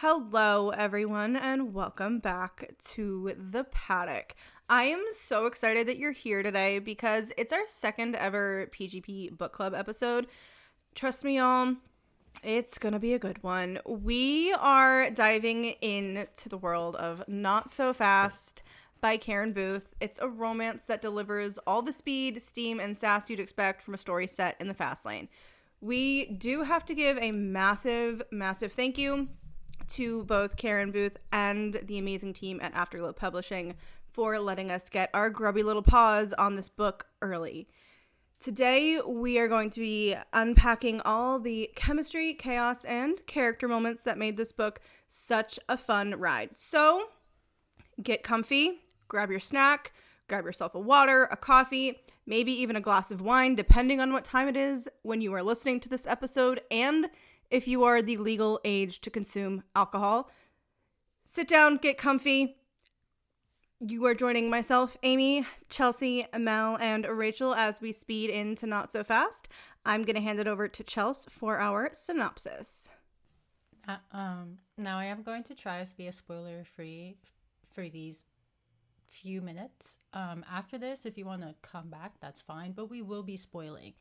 Hello, everyone, and welcome back to the Paddock. I am so excited that you're here today because it's our second ever PGP Book Club episode. Trust me, y'all, it's gonna be a good one. We are diving into the world of Not So Fast by Karen Booth. It's a romance that delivers all the speed, steam, and sass you'd expect from a story set in the fast lane. We do have to give a massive thank you to both Karen Booth and the amazing team at Afterglow Publishing for letting us get our grubby little paws on this book early. Today, we are going to be unpacking all the chemistry, chaos, and character moments that made this book such a fun ride. So, get comfy, grab your snack, grab yourself a water, a coffee, maybe even a glass of wine, depending on what time it is when you are listening to this episode, and if you are the legal age to consume alcohol. Sit down, get comfy. You are joining myself, Amy, Chelsea, Mel, and Rachel as we speed into Not So Fast. I'm going to hand it over to Chelsea for our synopsis. Now I am going to try to be as spoiler-free for these few minutes. After this, if you want to come back, that's fine, but we will be spoiling.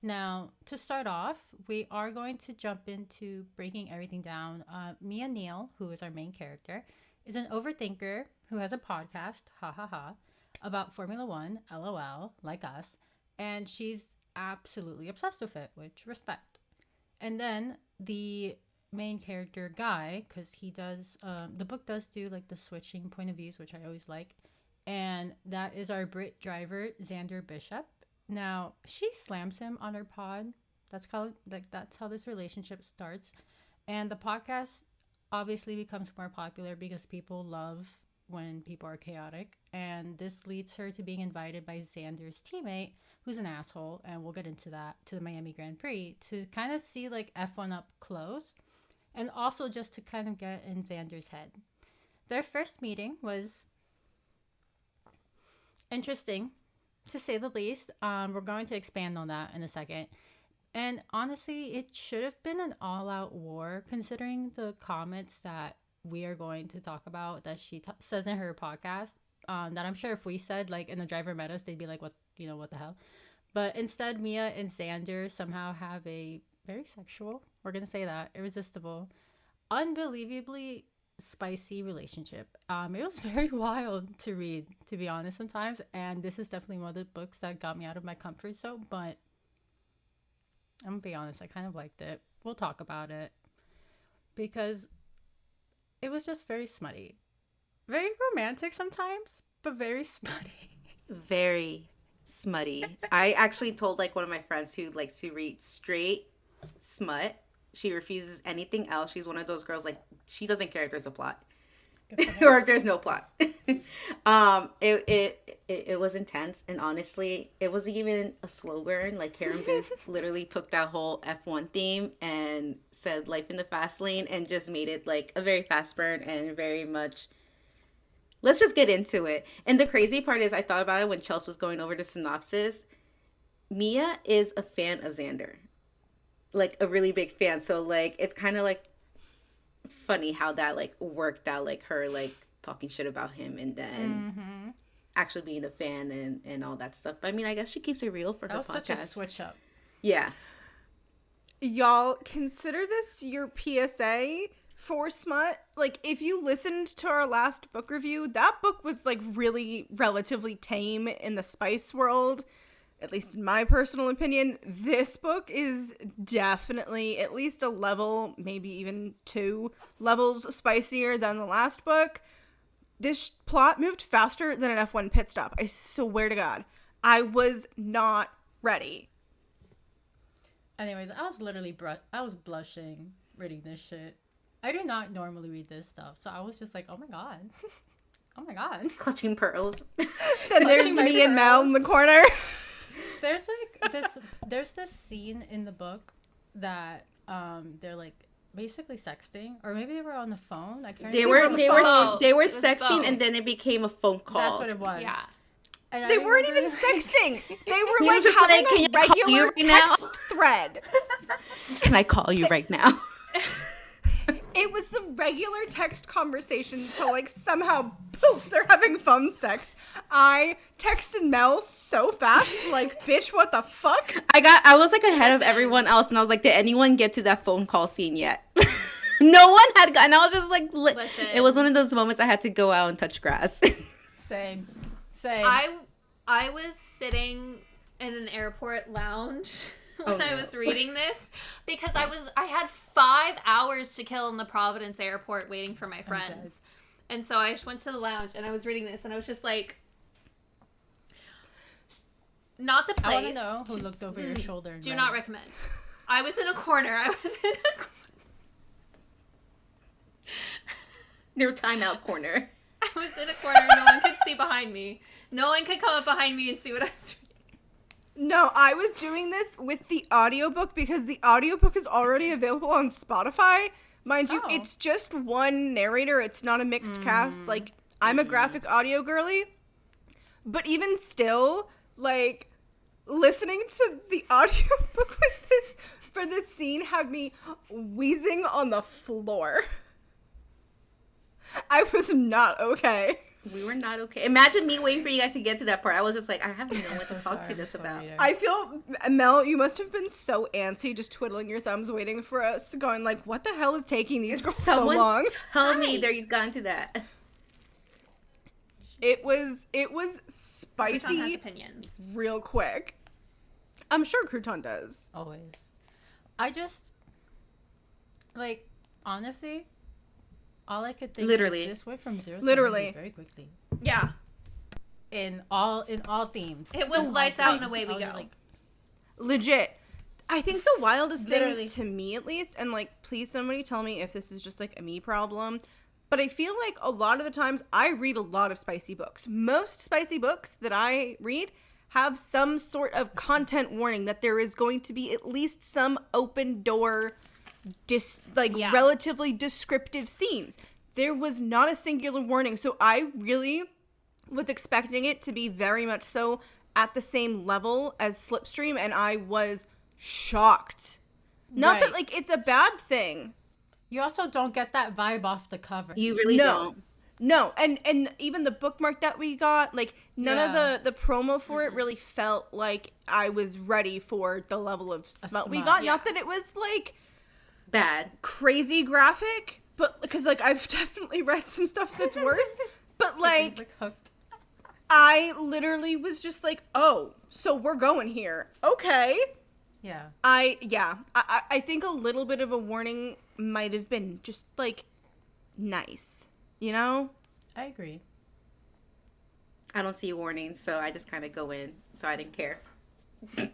Now, to start off, we are going to jump into breaking everything down. Mia Neal, who is our main character, is an overthinker who has a podcast, about Formula One, LOL, like us, and she's absolutely obsessed with it, which respect. And then the main character, Guy, because he does, the book does do like the switching point of views, which I always like, and that is our Brit driver, Xander Bishop. Now, she slams him on her pod. That's how this relationship starts. And the podcast obviously becomes more popular because people love when people are chaotic. And this leads her to being invited by Xander's teammate, who's an asshole, and we'll get into that, to the Miami Grand Prix, to kind of see like F1 up close. And also just to kind of get in Xander's head. Their first meeting was interesting, to say the least. We're going to expand on that in a second. And honestly, it should have been an all-out war, considering the comments that we are going to talk about that she says in her podcast. That I'm sure if we said like in the driver met us, they'd be like, what the hell? But instead, Mia and Xander somehow have a very sexual, we're going to say that, irresistible, unbelievably spicy relationship. It was very wild to read, to be honest, sometimes, and this is definitely one of the books that got me out of my comfort zone, but I'm gonna be honest, I kind of liked it. We'll talk about it because it was just very smutty, very romantic sometimes, but very smutty. Very smutty. I actually told like one of my friends who likes to read straight smut. She refuses anything else. She's one of those girls, like, she doesn't care if there's a plot. Or if there's no plot. It was intense. And honestly, it wasn't even a slow burn. Like, Karen Booth literally took that whole F1 theme and said life in the fast lane and just made it, like, a very fast burn and very much, let's just get into it. And the crazy part is, I thought about it when Chelsea was going over the synopsis. Mia is a fan of Xander. Like a really big fan, so like it's kind of like funny how that like worked out, like her like talking shit about him and then actually being a fan and all that stuff. But I mean, I guess she keeps it real for her podcast. That was such a switch up. Yeah, Y'all, consider this your PSA for smut. Like, if you listened to our last book review, that book was like really relatively tame in the spice world. At least in my personal opinion, this book is definitely at least a level, maybe even 2 levels spicier than the last book. This plot moved faster than an F1 pit stop. I swear to God. I was not ready. Anyways, I was literally I was blushing reading this shit. I do not normally read this stuff, so I was just like, oh my God. Oh my God. clutching pearls. Then there's me and Mel in the corner. There's this scene in the book that they're like basically sexting, or maybe they were on the phone. I can't They remember. were sexting, and then it became a phone call. That's what it was. Yeah. And They weren't even sexting. They were He like was just having like, "Can a you call you regular right now?" text thread. Can I call you right now? It was the regular text conversation to like somehow poof, they're having phone sex. I texted Mel so fast, like, bitch, what the fuck? I was like ahead of everyone else, and I was like, did anyone get to that phone call scene yet? No one had gotten. I was just like, it was one of those moments I had to go out and touch grass. Same. I was sitting in an airport lounge when I was reading this because I had 5 hours to kill in the Providence airport waiting for my friends. And so I just went to the lounge and I was reading this and I was just like, not the place. I want to know who looked over your shoulder. And do not recommend. I was in a corner. Their timeout corner. I was in a corner. No one could see behind me. No one could come up behind me and see what I was reading. No, I was doing this with the audiobook because the audiobook is already available on Spotify. Mind you, it's just one narrator. It's not a mixed cast. Like, I'm a graphic audio girly. But even still, like, listening to the audiobook with this for this scene had me wheezing on the floor. I was not okay. We were not okay. Imagine me waiting for you guys to get to that part. I was just like, I have no one to talk to this about. I feel, Mel, you must have been so antsy just twiddling your thumbs waiting for us, going like, what the hell is taking these girls so long? Tell me there you've gone to that. It was spicy. Crouton has opinions. Real quick. I'm sure Crouton does. Always. I just, like, honestly, all I could think is this went from 0 to 100 very quickly. Yeah. In all themes. It was lights out and away we go. Like, legit. I think the wildest thing, to me at least, and like, please somebody tell me if this is just like a me problem, but I feel like a lot of the times I read a lot of spicy books. Most spicy books that I read have some sort of content warning that there is going to be at least some open door relatively descriptive scenes. There was not a singular warning, so I really was expecting it to be very much so at the same level as Slipstream, and I was shocked. Not that like it's a bad thing. You also don't get that vibe off the cover. You really don't. No, and even the bookmark that we got, like, none of the promo for it really felt like I was ready for the level of smut we got. Not that it was like bad, crazy graphic, but because like I've definitely read some stuff that's worse. But like, I literally was just like, oh, so we're going here, okay? Yeah. I think a little bit of a warning might have been just like nice, you know? I agree. I don't see warnings, so I just kind of go in, so I didn't care.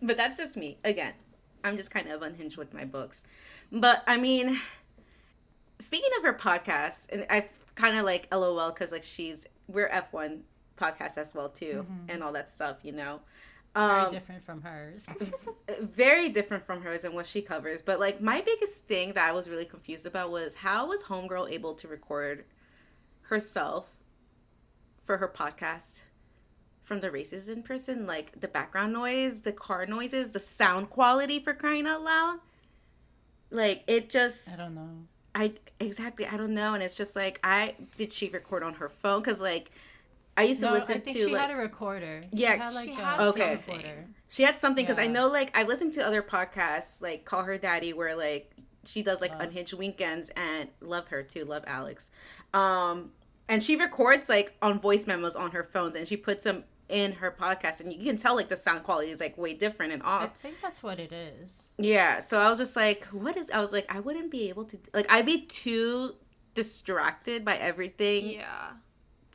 But that's just me. Again, I'm just kind of unhinged with my books. But, I mean, speaking of her podcast, and I kind of like LOL because, like, we're F1 podcast as well, too, and all that stuff, you know? Very different from hers. Very different from hers and what she covers. But, like, my biggest thing that I was really confused about was how was Homegirl able to record herself for her podcast from the races in person? Like, the background noise, the car noises, the sound quality, for crying out loud. Like, it just... I don't know. I don't know. And it's just like, did she record on her phone? Because, like, I used to listen to... I think she had a recorder. Yeah. She had a recorder. She had something, because I know, like, I've listened to other podcasts, like, Call Her Daddy, where, like, she does, like, Unhinged Weekends, and love her, too. Love Alex. And she records, like, on voice memos on her phones, and she puts them in her podcast, and you can tell, like, the sound quality is, like, way different and off. I think that's what it is. Yeah, so I was just like, I was like, I wouldn't be able to, like, I'd be too distracted by everything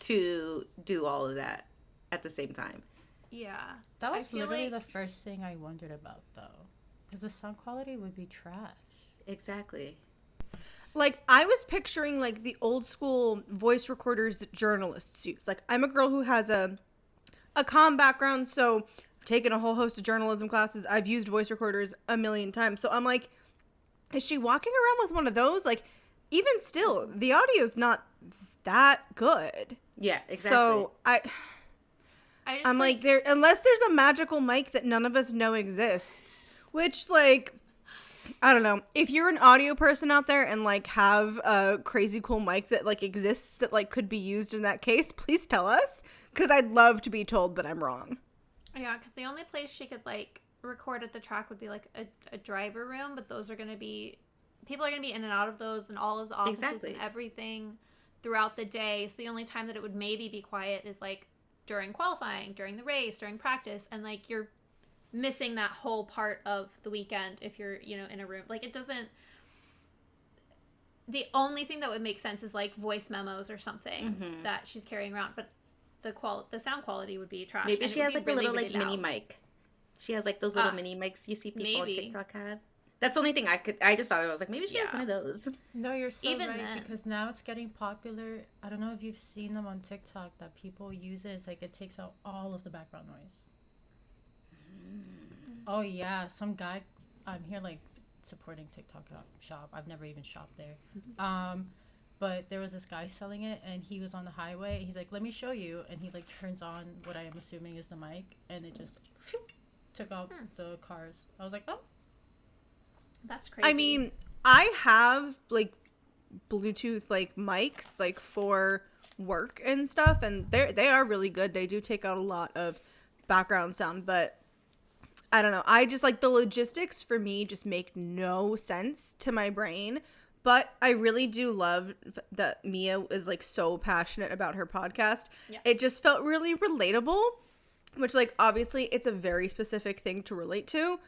to do all of that at the same time. Yeah. That was literally the first thing I wondered about, though, because the sound quality would be trash. Exactly. Like, I was picturing, like, the old school voice recorders that journalists use. Like, I'm a girl who has a comm background, so I've taken a whole host of journalism classes. I've used voice recorders a million times. So I'm like, is she walking around with one of those? Like, even still, the audio's not that good. Yeah, exactly. So I'm like, unless there's a magical mic that none of us know exists, which, like, I don't know. If you're an audio person out there and like have a crazy cool mic that like exists that like could be used in that case, please tell us, because I'd love to be told that I'm wrong. Yeah, because the only place she could like record at the track would be like a driver room, but those are going to be, people are going to be in and out of those and all of the offices and everything throughout the day. So the only time that it would maybe be quiet is like during qualifying, during the race, during practice, and like you're missing that whole part of the weekend if you're, you know, in a room. Like it doesn't, the only thing that would make sense is like voice memos or something that she's carrying around, but the sound quality would be trash. Maybe she has like really, a little really like loud. mini mic. She has like those little mini mics you see people on maybe. TikTok have. That's the only thing I just thought of. I was like, maybe she has one of those. No, you're so Even right, then. because now it's getting popular. I don't know if you've seen them on TikTok that people use it. It's like it takes out all of the background noise. Oh yeah, some guy. I'm here like supporting TikTok shop. I've never even shopped there. But there was this guy selling it, and he was on the highway. He's like, "Let me show you," and he like turns on what I am assuming is the mic, and it just phew, took out the cars. I was like, "Oh, That's crazy. I mean, I have like Bluetooth like mics like for work and stuff, and they are really good. They do take out a lot of background sound, but I don't know. I just like the logistics for me just make no sense to my brain. But I really do love that Mia is like so passionate about her podcast. Yeah. It just felt really relatable, which like obviously it's a very specific thing to relate to,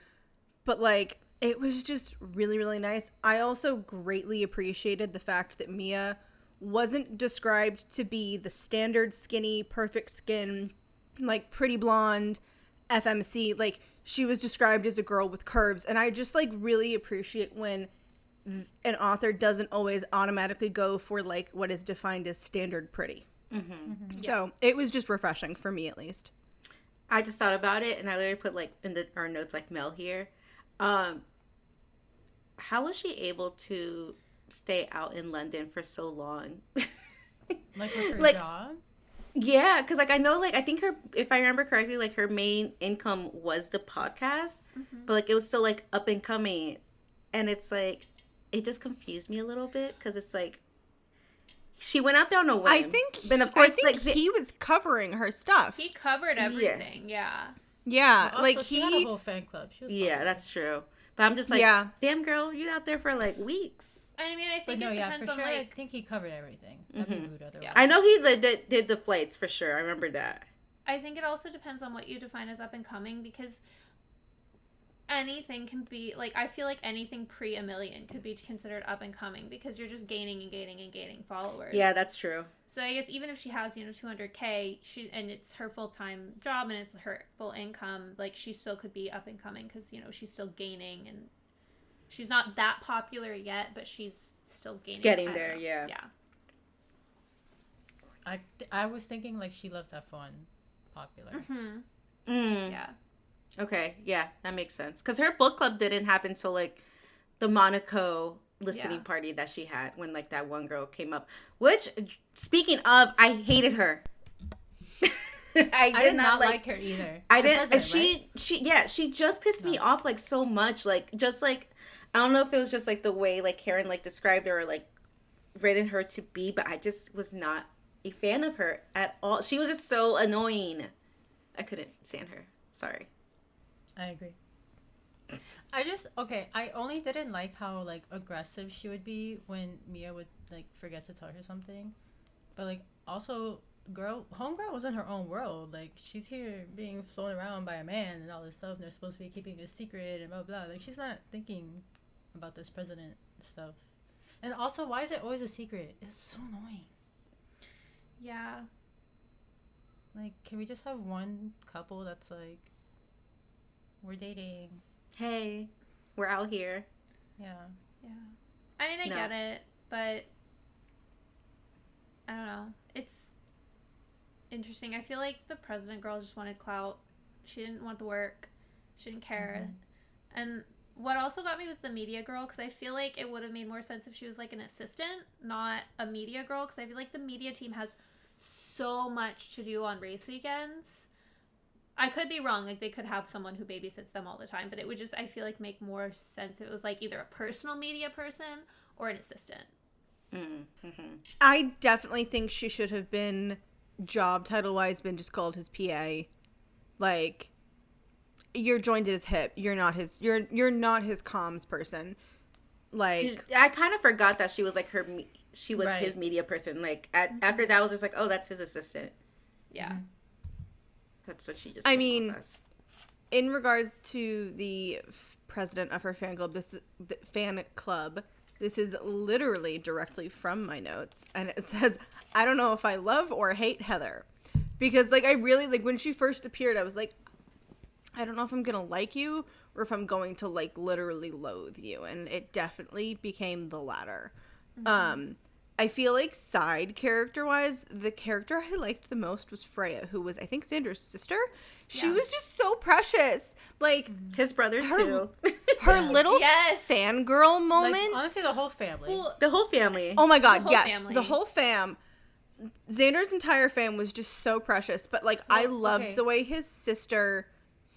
but like it was just really, really nice. I also greatly appreciated the fact that Mia wasn't described to be the standard skinny, perfect skin, like pretty blonde FMC. Like she was described as a girl with curves. And I just like really appreciate when an author doesn't always automatically go for like what is defined as standard pretty. So it was just refreshing for me, at least. I just thought about it, and I literally put like in our notes like Mel here. How was she able to stay out in London for so long? like with her Like- job." Yeah, because like I know, like I think her, if I remember correctly, like her main income was the podcast, but like it was still like up and coming, and it's like it just confused me a little bit because it's like she went out there on a whim. I think, but of course, like he was covering her stuff. he covered everything. Yeah. Yeah, Also, like she had a whole fan club. She was yeah, popular. that's true. But I'm just like, Yeah. damn girl, you out there for like weeks. I mean, I But think no, it yeah, depends for on sure. I like, think he covered everything. That'd be rude otherwise. Yeah. I know he did the flights for sure. I remember that. I think it also depends on what you define as up and coming, because anything can be like, I feel like anything pre a million could be considered up and coming because you're just gaining and gaining and gaining followers. Yeah, that's true. So I guess even if she has, 200K, and it's her full-time job and it's her full income, like she still could be up and coming because, she's still gaining, and she's not that popular yet, but she's still gaining. Getting I don't there, know. yeah. Yeah. I was thinking like she loves F1 popular. Yeah. Okay, yeah, that makes sense. Because her book club didn't happen till like the Monaco listening party that she had when like that one girl came up. Which, speaking of, I hated her. I did not like her either. I The didn't. president, right? She just pissed me off like so much. Like just like I don't know if it was just like the way like Karen like described her or like written her to be, but I just was not a fan of her at all. She was just so annoying. I couldn't stand her. Sorry. I agree. I only didn't like how like aggressive she would be when Mia would like forget to tell her something. But like also homegirl was in her own world. Like she's here being flown around by a man and all this stuff, and they're supposed to be keeping a secret and blah blah. Like she's not thinking about this president stuff. And also, why is it always a secret? It's so annoying. Yeah. Like, can we just have one couple that's like, we're dating? Hey, we're out here. Yeah. Yeah. I mean, I No. get it, but I don't know. It's interesting. I feel like the president girl just wanted clout. She didn't want the work. She didn't care. And what also got me was the media girl, because I feel like it would have made more sense if she was like an assistant, not a media girl, because I feel like the media team has so much to do on race weekends. I could be wrong. Like, they could have someone who babysits them all the time, but it would just, I feel like, make more sense if it was, like, either a personal media person or an assistant. Mm-hmm. I definitely think she should have been, job title-wise, been just called his PA. Like, you're joined at his hip. You're not his comms person. Like, I kind of forgot that she was, like, she was Right. his media person. Like, after that, I was just like, oh, that's his assistant. Yeah. Mm-hmm. That's what she just I came mean, off as. in regards to the president of her fan club, this is literally directly from my notes, and it says, I don't know if I love or hate Heather, because, like, I really, like, when she first appeared, I was like, I don't know if I'm gonna like you or if I'm going to, like, literally loathe you, and it definitely became the latter. I feel like side character-wise, the character I liked the most was Freya, who was, I think, Xander's sister. She was just so precious. Like, His brother, too. her little Yes. fangirl moment. Like, honestly, the whole family. Well, The whole family. Oh my god, whole yes. family. The whole fam. Xander's entire fam was just so precious. But, like, I loved okay. the way his sister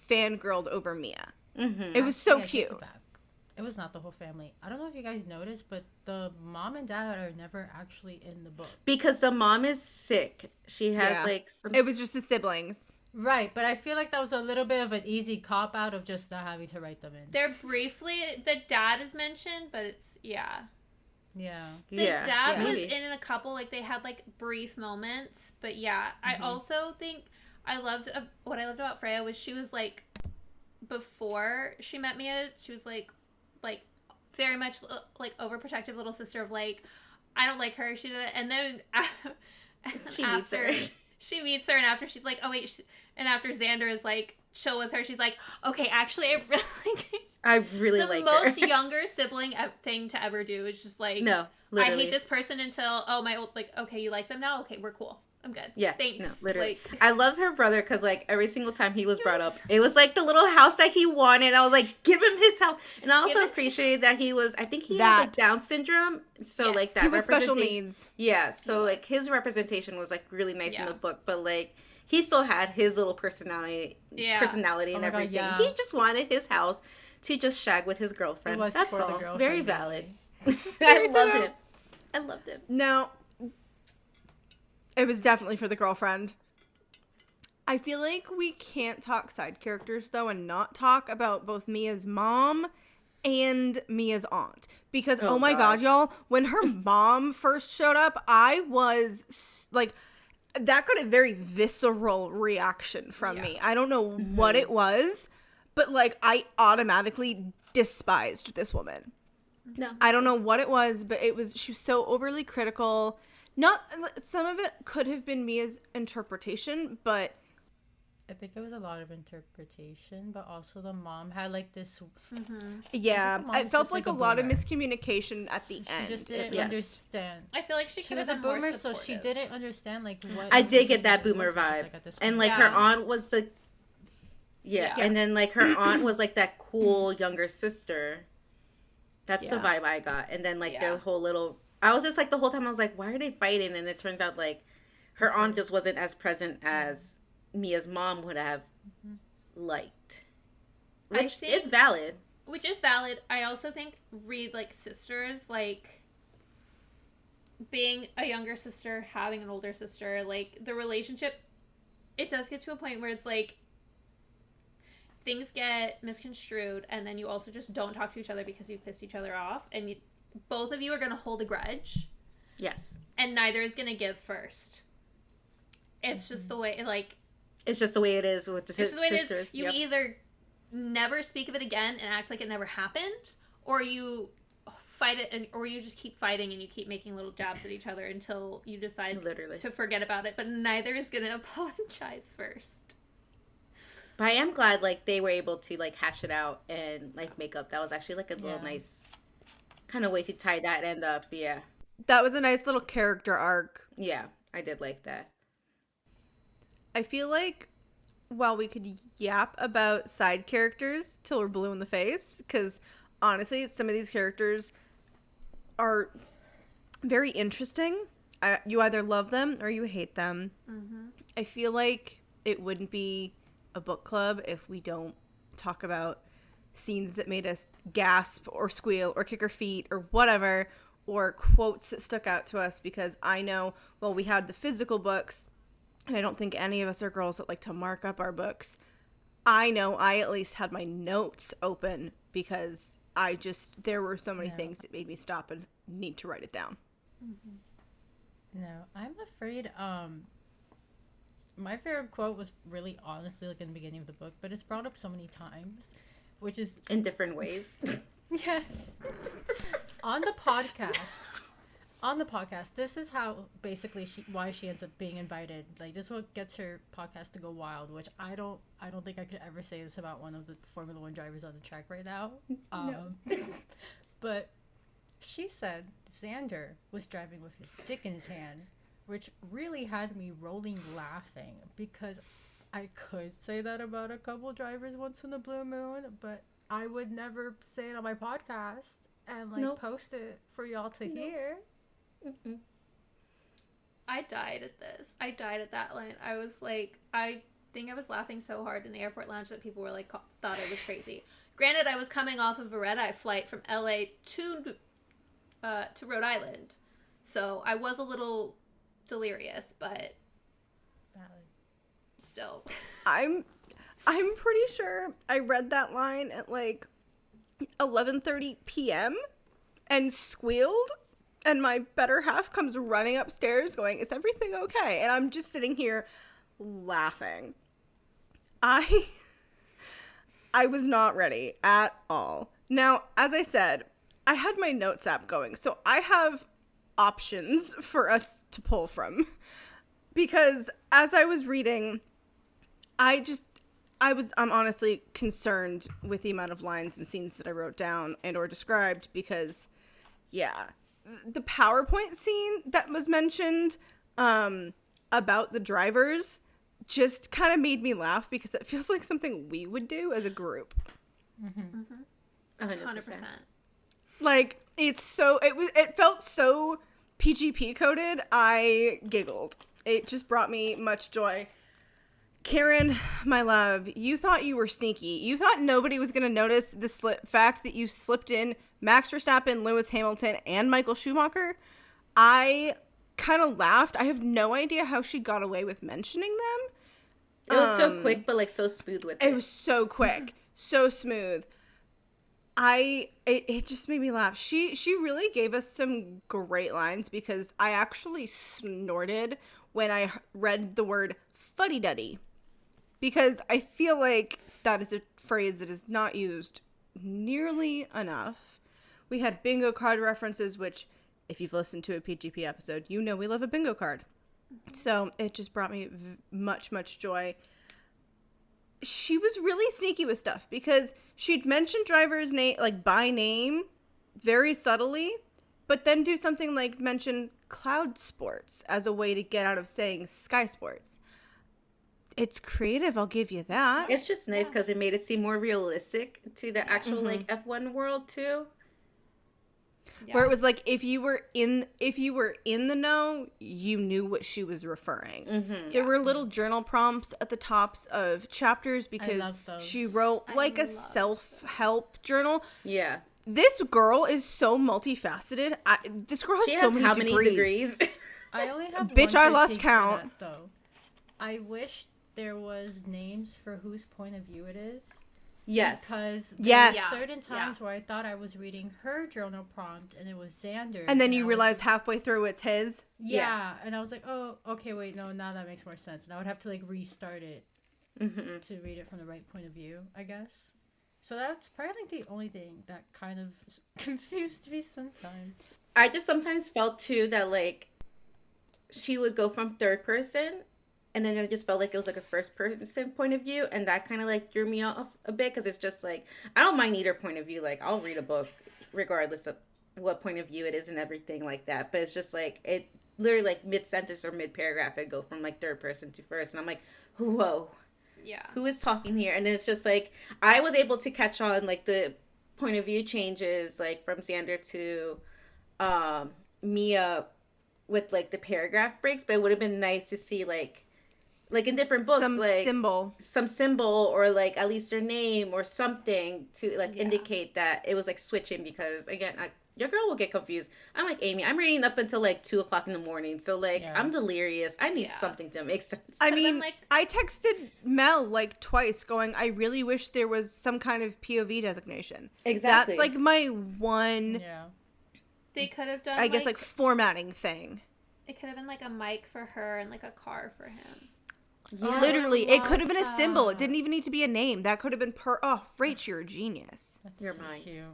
fangirled over Mia. Mm-hmm. It was so Yeah, take cute. it back. It was not the whole family. I don't know if you guys noticed, but the mom and dad are never actually in the book. Because the mom is sick. She has, Yeah. like, some... It was just the siblings. Right, but I feel like that was a little bit of an easy cop out of just not having to write them in. they're briefly, the dad is mentioned, but it's, yeah. Yeah. The Yeah, dad was maybe. in a couple, like, they had, like, brief moments, but yeah. Mm-hmm. I also think what I loved about Freya was she was, like, before she met Mia, she was, like, very much, like, overprotective little sister of, like, I don't like her, she did it, and then She meets her. She meets her, and after she's like, oh wait, and after Xander is like chill with her, she's like, okay, actually, I really the like most her. younger sibling thing to ever do is just like, No, literally. I hate this person until my old, like, okay, you like them now, okay, we're cool, I'm good, Yeah, thanks. no, literally. Like, I loved her brother because, like, every single time he was brought up, it was, like, the little house that he wanted. I was like, give him his house. And I also appreciated that he was, I think he had, like, Down syndrome. So, Yes. like, that He was special representation- needs. Yeah, so, like, his representation was, like, really nice in Yeah. the book. But, like, he still had his little personality Yeah. personality and Oh my God, everything. yeah. He just wanted his house to just shag with his girlfriend. It was That's for the all. girlfriend, Very yeah. valid. Seriously, I loved though? him. I loved him. Now, it was definitely for the girlfriend. I feel like we can't talk side characters, though, and not talk about both Mia's mom and Mia's aunt. Because, oh my God, y'all, when her mom first showed up, I was, like, that got a very visceral reaction from me. I don't know what it was, but, like, I automatically despised this woman. No. I don't know what it was, but she was so overly critical. Not, some of it could have been Mia's interpretation, but I think it was a lot of interpretation, but also the mom had like this. yeah, the mom it was felt just like like a a lot of boomer. miscommunication at the She end. just didn't Yes. understand. I feel like she She could was have a been more boomer, so she supportive. didn't understand like what. I was did get happening that in the boomer book, just, vibe. at this And, point. like, her Yeah. aunt was the... Yeah. Yeah. And then, like, her aunt was, like, that cool younger sister. That's the Yeah. vibe I got. And then, like, Yeah. their whole little... I was just, like, the whole time I was like, why are they fighting? And it turns out, like, her aunt just wasn't as present as Mia's mom would have liked. I Which think- is valid. Which is valid. I also think like sisters, like being a younger sister, having an older sister, like the relationship, it does get to a point where it's like things get misconstrued, and then you also just don't talk to each other because you've pissed each other off, and both of you are going to hold a grudge, Yes. and neither is going to give first. It's just the way, like, It's just the way it is with the it's just the way sisters. it is. You Yep. either never speak of it again and act like it never happened, or you fight it, or you just keep fighting and you keep making little jabs at each other until you decide Literally. to forget about it. But neither is going to apologize first. But I am glad, like, they were able to, like, hash it out and, like, make up. That was actually, like, a little Yeah. nice kind of way to tie that end up. Yeah. That was a nice little character arc. Yeah. I did like that. I feel like while we could yap about side characters till we're blue in the face, because honestly, some of these characters are very interesting. You either love them or you hate them. I feel like it wouldn't be a book club if we don't talk about scenes that made us gasp or squeal or kick our feet or whatever, or quotes that stuck out to us, because I know, well, we had the physical books, and I don't think any of us are girls that like to mark up our books. I know I at least had my notes open because there were so many things that made me stop and need to write it down. No, I'm afraid, my favorite quote was really honestly like in the beginning of the book, but it's brought up so many times, which is in different ways. Yes. On the podcast, this is how basically why she ends up being invited. Like, this is what gets her podcast to go wild, which I don't think I could ever say this about one of the Formula One drivers on the track right now. No. But she said Xander was driving with his dick in his hand, which really had me rolling laughing, because I could say that about a couple drivers once in a blue moon, but I would never say it on my podcast and post it for y'all to hear. Mm-mm. I died at this. I died at that line. I was like, I think I was laughing so hard in the airport lounge that people were like, thought I was crazy. Granted, I was coming off of a red-eye flight from LA to Rhode Island, so I was a little delirious, but still. I'm pretty sure I read that line at like 11:30 p.m. and squealed, and my better half comes running upstairs going, "Is everything okay?" And I'm just sitting here laughing. I was not ready at all. Now, as I said, I had my notes app going, so I have options for us to pull from, because as I was reading, I'm honestly concerned with the amount of lines and scenes that I wrote down and or described, because the PowerPoint scene that was mentioned about the drivers just kind of made me laugh, because it feels like something we would do as a group. 100%. Like, it felt so PGP coded. I giggled. It just brought me much joy. Karen, my love, you thought you were sneaky. You thought nobody was going to notice the fact that you slipped in Max Verstappen, Lewis Hamilton, and Michael Schumacher. I kind of laughed. I have no idea how she got away with mentioning them. It was so quick, but like so smooth with it. It was so quick, so smooth. It just made me laugh. She really gave us some great lines, because I actually snorted when I read the word fuddy-duddy, because I feel like that is a phrase that is not used nearly enough. We had bingo card references, which, if you've listened to a PGP episode, you know we love a bingo card. So it just brought me much, much joy. She was really sneaky with stuff, because she'd mention drivers' name, like by name, very subtly, but then do something like mention Cloud Sports as a way to get out of saying Sky Sports. It's creative, I'll give you that. It's just nice because it made it seem more realistic to the actual like F1 world too. Yeah. Where it was like, if you were in the know, you knew what she was referring. There were little journal prompts at the tops of chapters, because she wrote like a self-help journal. Yeah. This girl is so multifaceted. This girl has so many how degrees. I only have Bitch, one I lost critique count. for that, though. I wish there was names for whose point of view it is. Yes. Because there were certain times where I thought I was reading her journal prompt and it was Xander. And then you realize halfway through it's his. Yeah. And I was like, oh, okay, wait, no, now that makes more sense. And I would have to like restart it to read it from the right point of view, I guess. So that's probably like the only thing that kind of confused me sometimes. I just sometimes felt too that like she would go from third person, and then it just felt like it was like a first person point of view, and that kind of like threw me off a bit, because it's just like, I don't mind either point of view. Like, I'll read a book regardless of what point of view it is and everything like that. But it's just like, it literally like mid sentence or mid paragraph, it'd go from like third person to first, and I'm like, whoa. Yeah. Who is talking here? And then it's just like, I was able to catch on like the point of view changes, like from Xander to Mia with like the paragraph breaks, but it would have been nice to see like like in different books, some like symbol or like at least their name or something to like indicate that it was like switching, because again, your girl will get confused. I'm like, Amy, I'm reading up until like 2:00 in the morning, so like I'm delirious. I need something to make sense. I mean, like, I texted Mel like twice going, I really wish there was some kind of POV designation. Exactly. That's like my one they could have done, I guess, like formatting thing. It could have been like a mic for her and like a car for him. Yeah. Literally, it could have been a symbol. It didn't even need to be a name. That could have been Rach, you're a genius. You're so cute.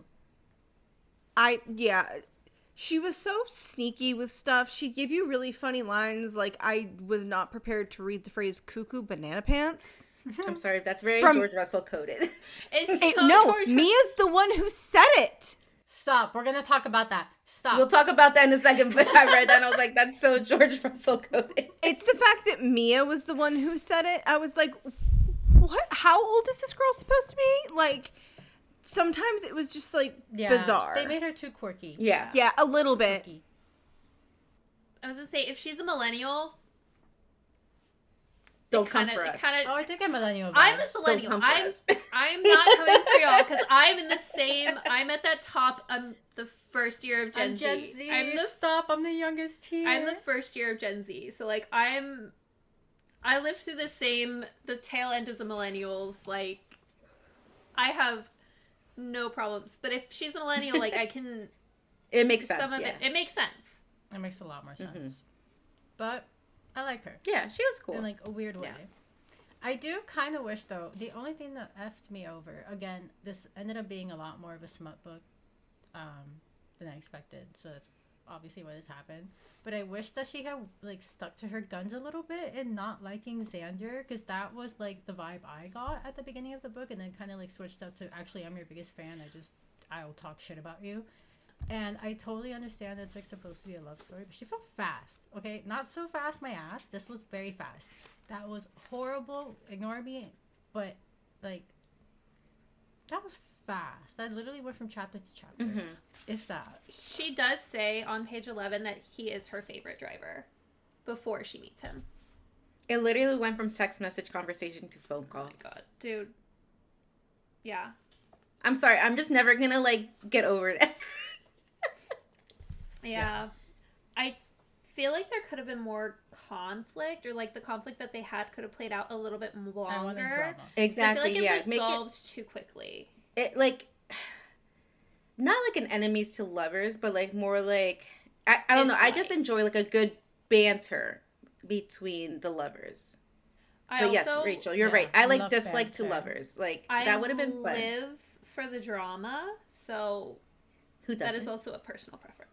She was so sneaky with stuff. She'd give you really funny lines. Like, I was not prepared to read the phrase cuckoo banana pants. I'm sorry, that's very George Russell coded. Mia's the one who said it. Stop. We're going to talk about that. Stop. We'll talk about that in a second, but I read that and I was like, that's so George Russell coded. It's the fact that Mia was the one who said it. I was like, what? How old is this girl supposed to be? Like, sometimes it was just, like, bizarre. They made her too quirky. Yeah. Yeah, a little bit. Quirky. I was going to say, if she's a millennial... Don't come for us. Oh, I think I'm millennial. I'm a millennial. I'm not coming for y'all because I'm in the same. I'm at that top. I'm the first year of Gen Z. I'm the youngest here. I'm the first year of Gen Z. So like I lived through the tail end of the millennials. Like I have no problems. But if she's a millennial, like I can. It makes sense. It makes sense. It makes a lot more sense. But. I like her. Yeah, she was cool. In, like, a weird way. Yeah. I do kind of wish, though, the only thing that effed me over, again, this ended up being a lot more of a smut book than I expected. So that's obviously what has happened. But I wish that she had, like, stuck to her guns a little bit and not liking Xander, because that was, like, the vibe I got at the beginning of the book, and then kind of, like, switched up to, actually, I'm your biggest fan. I'll talk shit about you. And I totally understand that it's like supposed to be a love story, but she felt fast. Okay, not so fast, my ass. This was very fast. That was horrible. Ignore me, but like that was fast. That literally went from chapter to chapter, if that. She does say on page 11 that he is her favorite driver before she meets him. It literally went from text message conversation to phone call. Oh my god, dude. Yeah. I'm sorry. I'm just never gonna like get over that. Yeah. I feel like there could have been more conflict, or like the conflict that they had could have played out a little bit longer. Exactly. I feel like it resolved too quickly. It like not like an enemies to lovers, but like more like I don't know. I just enjoy like a good banter between the lovers. But yes, Rachel, you're right. I like dislike to lovers. Like that would have been fun. I live for the drama, so who doesn't? That is also a personal preference.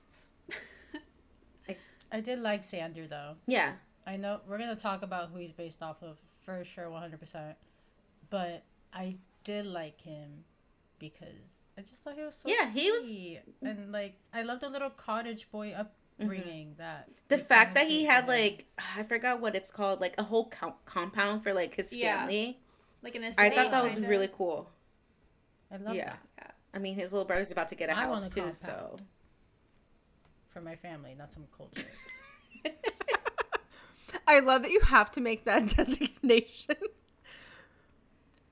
I did like Xander though. Yeah. I know we're going to talk about who he's based off of for sure 100%. But I did like him because I just thought he was so sweet. He was, and like I love the little cottage boy upbringing that the fact that he had like I forgot what it's called, like a whole compound for like his family. Like an estate. I thought that was really cool. I love that. Yeah. I mean, his little brother's about to get a house too, so for my family, not some culture. I love that you have to make that designation.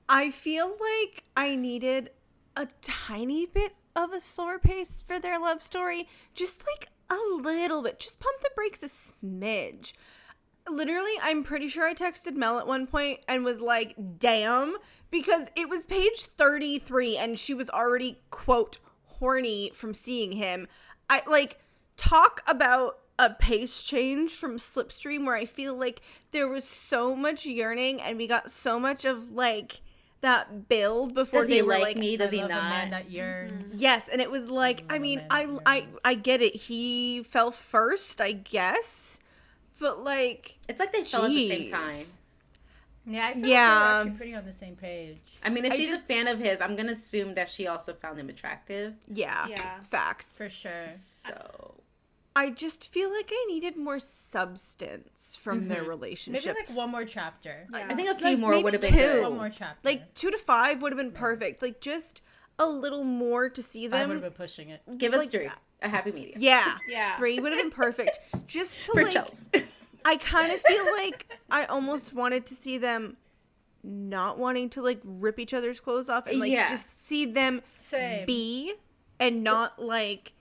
I feel like I needed a tiny bit of a slower pace for their love story. Just like a little bit. Just pump the brakes a smidge. Literally, I'm pretty sure I texted Mel at one point and was like, damn, because it was page 33 and she was already, quote, horny from seeing him. I like talk about a pace change from Slipstream where I feel like there was so much yearning and we got so much of like that build before does he like me? Does he not? A man that yearns. Yes, and it was like I mean I get it. He fell first, I guess, but like it's like they fell at the same time. Yeah, I feel like they were actually pretty on the same page. I mean, if she's a fan of his, I'm gonna assume that she also found him attractive. Yeah. Facts for sure. So. I just feel like I needed more substance from their relationship. Maybe like one more chapter. Yeah. I think a few more would have been good. One more chapter. Like 2 to 5 would have been perfect. Like just a little more to see them. 5 would have been pushing it. Give us 3. A happy medium. Yeah. 3 would have been perfect. Just to for like Chelsea. I kind of feel like I almost wanted to see them not wanting to like rip each other's clothes off and like just see them be and not like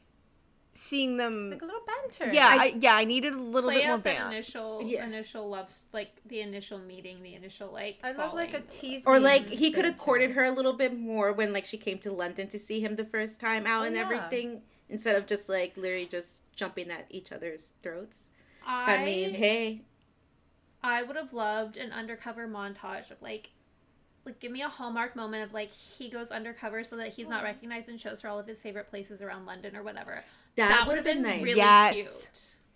seeing them like a little banter. I needed a little bit more banter. Initial love, like the initial meeting, the initial like I love like a teasing, or like he could have courted her a little bit more when like she came to London to see him the first time out and everything, instead of just like literally just jumping at each other's throats. I mean, hey, I would have loved an undercover montage of like give me a Hallmark moment of like he goes undercover so that he's not recognized and shows her all of his favorite places around London or whatever. That would have been nice. Really cute.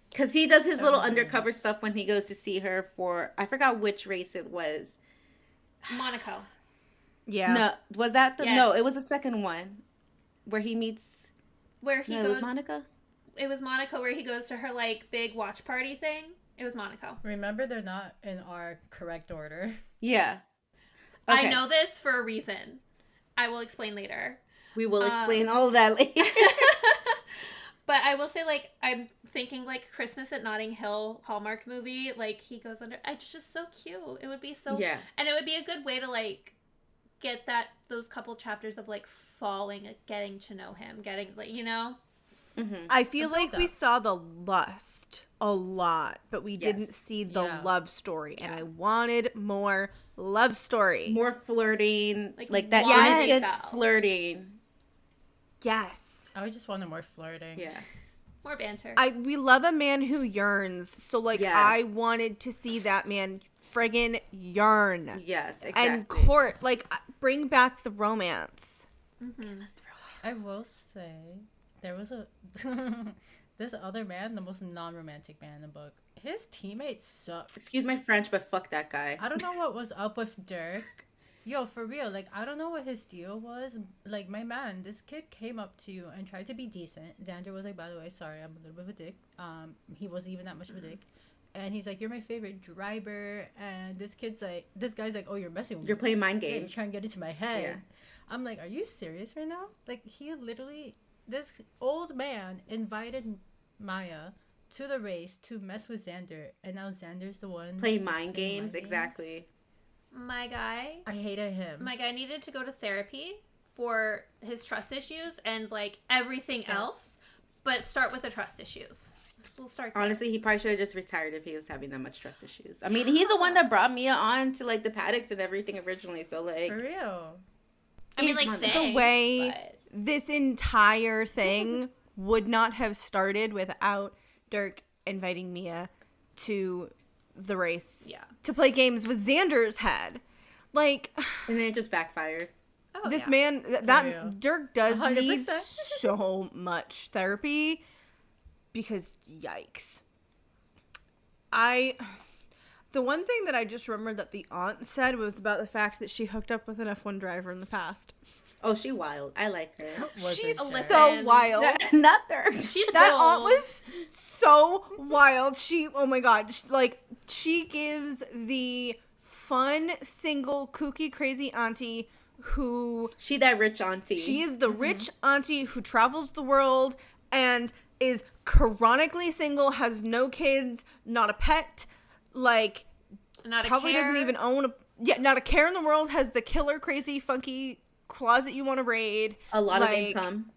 Because he does his little undercover stuff when he goes to see her for, I forgot which race it was. Monaco. Yeah. No, was that the, no, it was the second one where he meets. Where he goes. It was Monaco? It was Monaco where he goes to her like big watch party thing. It was Monaco. Remember, they're not in our correct order. Yeah. Okay. I know this for a reason. I will explain later. We will explain all of that later. But I will say, like, I'm thinking, like, Christmas at Notting Hill Hallmark movie. Like, he goes under... It's just so cute. It would be so... Yeah. And it would be a good way to, like, get those couple chapters of, like, falling, getting to know him. Getting, like, you know? Mm-hmm. I feel like we saw the lust a lot, but we didn't see the love story. And I wanted more love story. More flirting. Like that innocent flirting. Yes. I just wanted more flirting. Yeah. More banter. We love a man who yearns. So, like, I wanted to see that man friggin' yearn. Yes, exactly. And court. Like, bring back the romance. Mm-hmm. Give us romance. I will say, there was this other man, the most non-romantic man in the book. His teammates sucked. Excuse my French, but fuck that guy. I don't know what was up with Dirk. Yo, for real, like, I don't know what his deal was. Like, my man, this kid came up to you and tried to be decent. Xander was like, by the way, sorry, I'm a little bit of a dick. He wasn't even that much of a dick. And he's like, you're my favorite driver. And this guy's like, oh, you're messing with me. You're playing mind games. You're trying to get into my head. Yeah. I'm like, are you serious right now? Like, he literally, this old man invited Maya to the race to mess with Xander. And now Xander's the one playing mind games. Exactly. My guy. I hated him. My guy needed to go to therapy for his trust issues and, like, everything else. But start with the trust issues. We'll start there. Honestly, he probably should have just retired if he was having that much trust issues. I mean, he's the one that brought Mia on to, like, the Paddocks and everything originally. So, like... For real. I mean, like, the way this entire thing would not have started without Dirk inviting Mia to the race to play games with Xander's head. Like, and then it just backfired. This man, Dirk does 100%. Need so much therapy because yikes. The one thing that I just remembered that the aunt said was about the fact that she hooked up with an F1 driver in the past. Oh, she wild. I like her. She's so wild. Not her. That aunt was so wild. Oh my god. She gives the fun, single, kooky, crazy auntie who... She that rich auntie. She is the rich auntie who travels the world and is chronically single, has no kids, not a pet, like... Not a probably care. Doesn't even own a... Yeah, not a care in the world, has the killer, crazy, funky... closet you want to raid, a lot of income.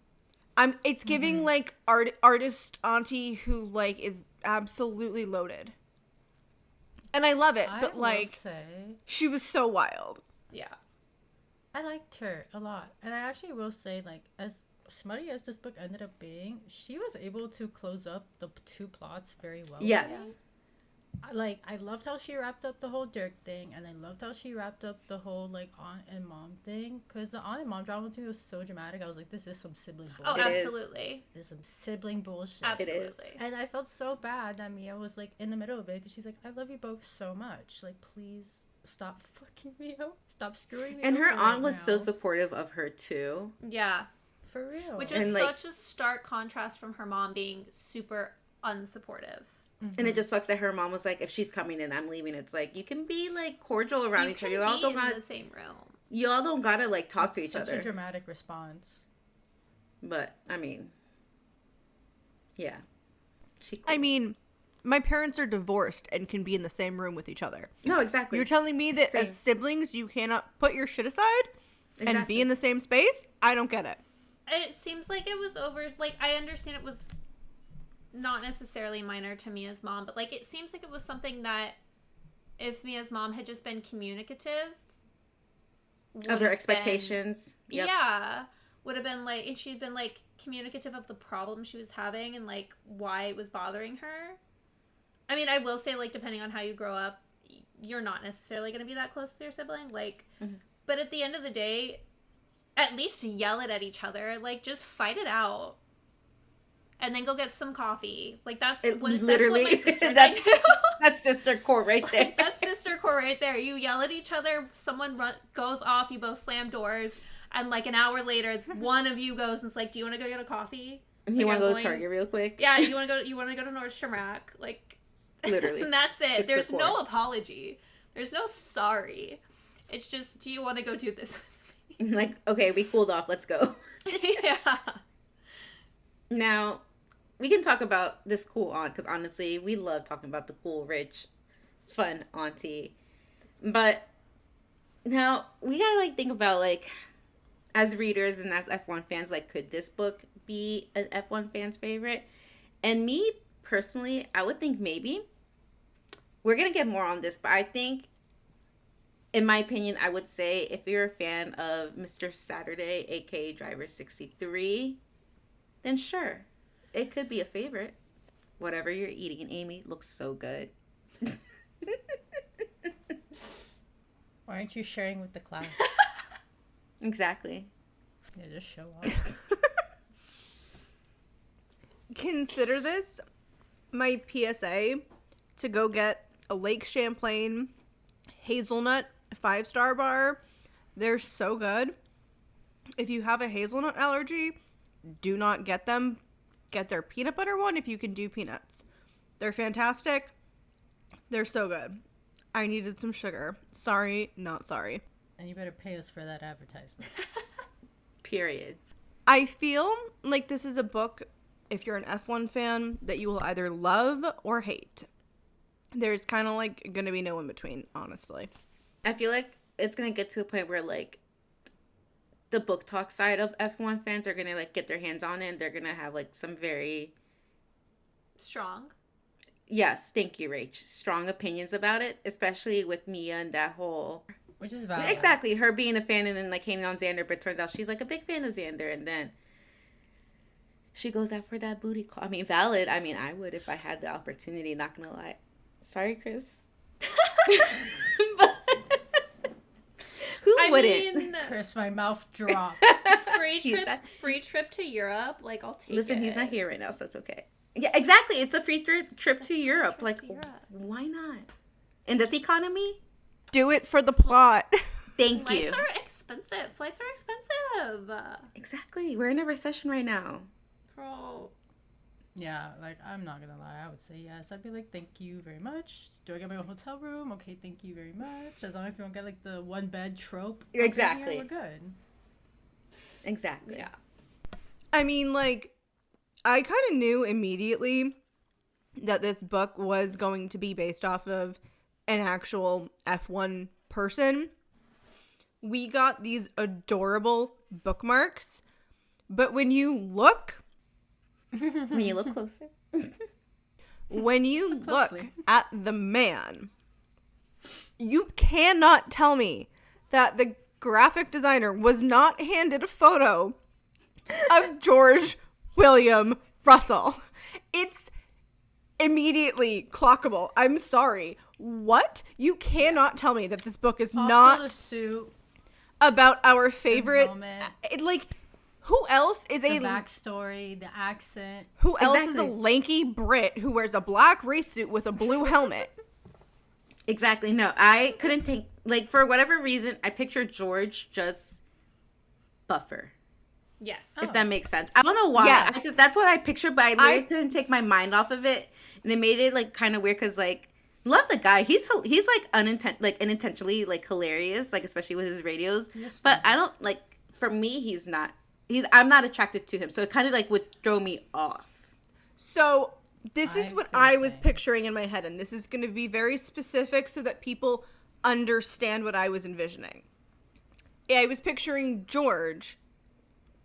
It's giving like artist auntie who like is absolutely loaded, and I love it. But like, she was so wild. Yeah, I liked her a lot, and I actually will say, like, as smutty as this book ended up being, she was able to close up the two plots very well. Yes. I loved how she wrapped up the whole Dirk thing, and I loved how she wrapped up the whole, like, aunt and mom thing, because the aunt and mom drama to me was so dramatic. I was like, this is some sibling bullshit. Oh, absolutely. This is some sibling bullshit. Absolutely. And I felt so bad that Mia was, like, in the middle of it, because she's like, I love you both so much. Like, please stop fucking me up. Stop screwing me up. And her aunt was so supportive of her, too. Yeah. For real. Which is such a stark contrast from her mom being super unsupportive. Mm-hmm. And it just sucks that her mom was like, if she's coming in, I'm leaving. It's like, you can be, like, cordial around each other. You all don't got in the same room. You all don't gotta, like, talk to each other. Such a dramatic response. But, I mean, yeah. I mean, My parents are divorced and can be in the same room with each other. No, exactly. You're telling me that as siblings, you cannot put your shit aside and be in the same space? I don't get it. It seems like it was over. Like, I understand it was not necessarily minor to Mia's mom, but, like, it seems like it was something that if Mia's mom had just been communicative of her expectations. Yep. Yeah. Would have been, like, if she'd been, like, communicative of the problem she was having and, like, why it was bothering her. I mean, I will say, like, depending on how you grow up, you're not necessarily going to be that close with your sibling. Like, but at the end of the day, at least yell it at each other. Like, just fight it out. And then go get some coffee. Like, that's what my sister that's sister core right there. Like, that's sister core right there. You yell at each other, someone goes off, you both slam doors, and, like, an hour later, one of you goes and is like, do you want to go get a coffee? You want to go to Target real quick? Yeah, you want to go to Nordstrom Rack. Like, literally. And that's it. Sister There's core. No apology. There's no sorry. It's just, do you want to go do this with me? Like, okay, we cooled off. Let's go. Yeah. Now, we can talk about this cool aunt, because honestly, we love talking about the cool, rich, fun auntie. But now, we gotta, like, think about, like, as readers and as F1 fans, like, could this book be an F1 fan's favorite? And me, personally, I would think maybe. We're gonna get more on this, but I think, in my opinion, I would say if you're a fan of Mr. Saturday, aka Driver 63, then sure. It could be a favorite. Whatever you're eating, Amy, looks so good. Why aren't you sharing with the class? Exactly. Yeah, just show up. Consider this my PSA to go get a Lake Champlain hazelnut 5-star bar. They're so good. If you have a hazelnut allergy, do not get them. Get their peanut butter one if you can do peanuts. They're fantastic. They're so good. I needed some sugar. Sorry, not sorry. And you better pay us for that advertisement. Period. I feel like this is a book, if you're an F1 fan, that you will either love or hate. There's kind of like going to be no in between, honestly. I feel like it's going to get to a point where, like, the book talk side of F1 fans are going to, like, get their hands on it, and they're going to have, like, some very strong. Yes, thank you, Rach. Strong opinions about it, especially with Mia and that whole... Which is valid. Exactly. Her being a fan and then, like, hating on Xander, but it turns out she's, like, a big fan of Xander, and then she goes out for that booty call. I mean, valid. I mean, I would if I had the opportunity, not going to lie. Sorry, Chris. But... Who wouldn't? Mean, Chris, my mouth dropped. Free trip to Europe. Like, I'll take it. Listen, he's not here right now, so it's okay. Yeah, exactly. It's a free trip to Europe. Why not? In this economy? Do it for the plot. Thank you. Flights are expensive. Flights are expensive. Exactly. We're in a recession right now. Girl. Yeah, like, I'm not gonna lie. I would say yes. I'd be like, thank you very much. Do I get my own hotel room? Okay, thank you very much. As long as we don't get, like, the one bed trope. Exactly. We're good. Exactly. Yeah. I mean, like, I kind of knew immediately that this book was going to be based off of an actual F1 person. We got these adorable bookmarks, but when you look... When you look closer. When you look at the man, you cannot tell me that the graphic designer was not handed a photo of George William Russell. It's immediately clockable. I'm sorry. What? You cannot tell me that this book is also not the suit, about our favorite... Like, who else is the backstory, the accent? Who else is a lanky Brit who wears a black race suit with a blue helmet? Exactly. No, I couldn't think, like, for whatever reason, I pictured George just buffer. Yes. If that makes sense. I don't know why. Yes. That's what I pictured, but I literally couldn't take my mind off of it. And it made it, like, kind of weird because, like, love the guy. He's like, unintentionally, like, hilarious, like, especially with his radios. But I don't, like, for me, I'm not attracted to him. So it kind of, like, would throw me off. So This is what feel I the was same. picturing in my head, and this is going to be very specific so that people understand what I was envisioning. I was picturing George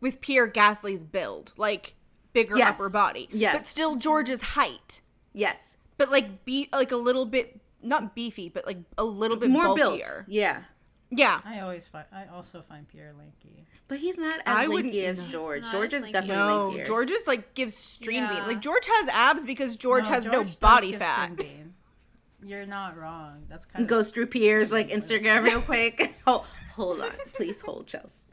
with Pierre Gasly's build, like bigger Yes. upper body, Yes. but still George's height, Yes. but like like a little bit not beefy, but like a little bit More bulkier. built. Yeah. Yeah, I also find Pierre lanky. But he's not I as wouldn't- lanky as no. George. Not George as is lanky. definitely no, lankier. George is like gives stream beam. Yeah. Like George has abs because George has no George does body give fat. string bean. You're not wrong. That's kind of Goes through Pierre's like Instagram real quick. Hold on. Please hold, Chelsea.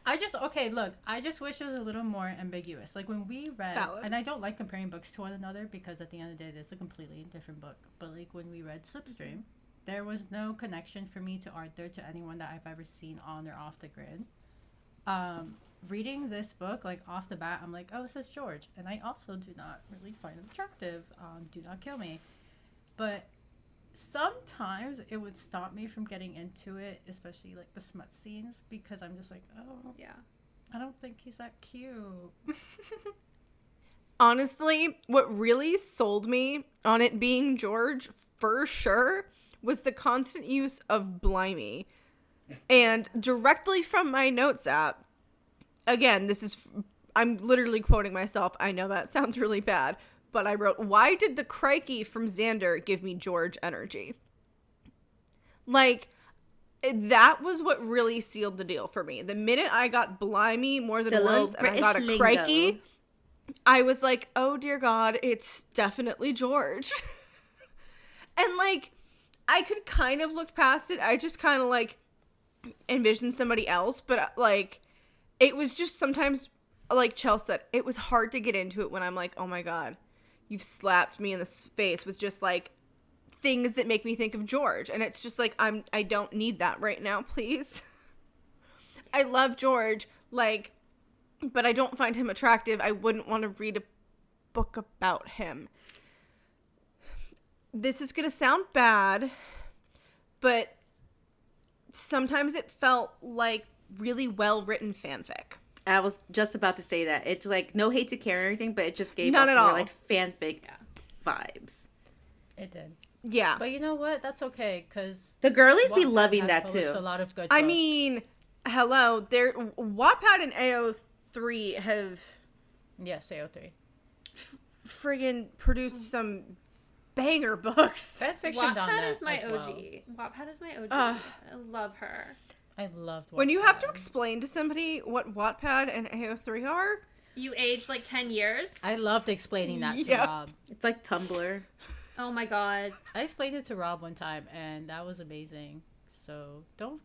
I just wish it was a little more ambiguous. Like when we read, Valid. and I don't like comparing books to one another because at the end of the day, it's a completely different book. But like when we read Slipstream, there was no connection for me to Arthur, to anyone that I've ever seen on or off the grid. Reading this book, like off the bat, I'm like, oh, this is George. And I also do not really find him attractive. Do not kill me. But sometimes it would stop me from getting into it, especially like the smut scenes, because I'm just like, oh, Yeah. I don't think he's that cute. Honestly, what really sold me on it being George for sure was the constant use of blimey. And directly from my notes app, again, I'm literally quoting myself. I know that sounds really bad, but I wrote, why did the crikey from Xander give me George energy? Like, that was what really sealed the deal for me. The minute I got blimey more than The little once and I British got a lingo. crikey, I was like, oh dear God, it's definitely George. And like, I could kind of look past it. I just kind of like envisioned somebody else, but like, it was just sometimes, like Chelsea said, it was hard to get into it when I'm like, oh my God, you've slapped me in the face with just like things that make me think of George. And it's just like, I don't need that right now, please. I love George, like, but I don't find him attractive. I wouldn't want to read a book about him. This is going to sound bad, but sometimes it felt like really well-written fanfic. I was just about to say that. It's like no hate to Karen or anything, but it just gave None off at more all. like fanfic vibes. It did. Yeah. But you know what? That's okay, because The girlies be loving that too. A lot of good I books. mean, hello, Wattpad and AO3 have Yes, AO3. friggin' produced some banger books. Fanfiction on Wattpad that is my as OG. well. Wattpad is my OG. Ugh. I love her. I loved When you have to Wattpad. explain to somebody what Wattpad and AO3 are, You aged like 10 years. I loved explaining that to Yeah. Rob. It's like Tumblr. Oh my God. I explained it to Rob one time, and that was amazing. So don't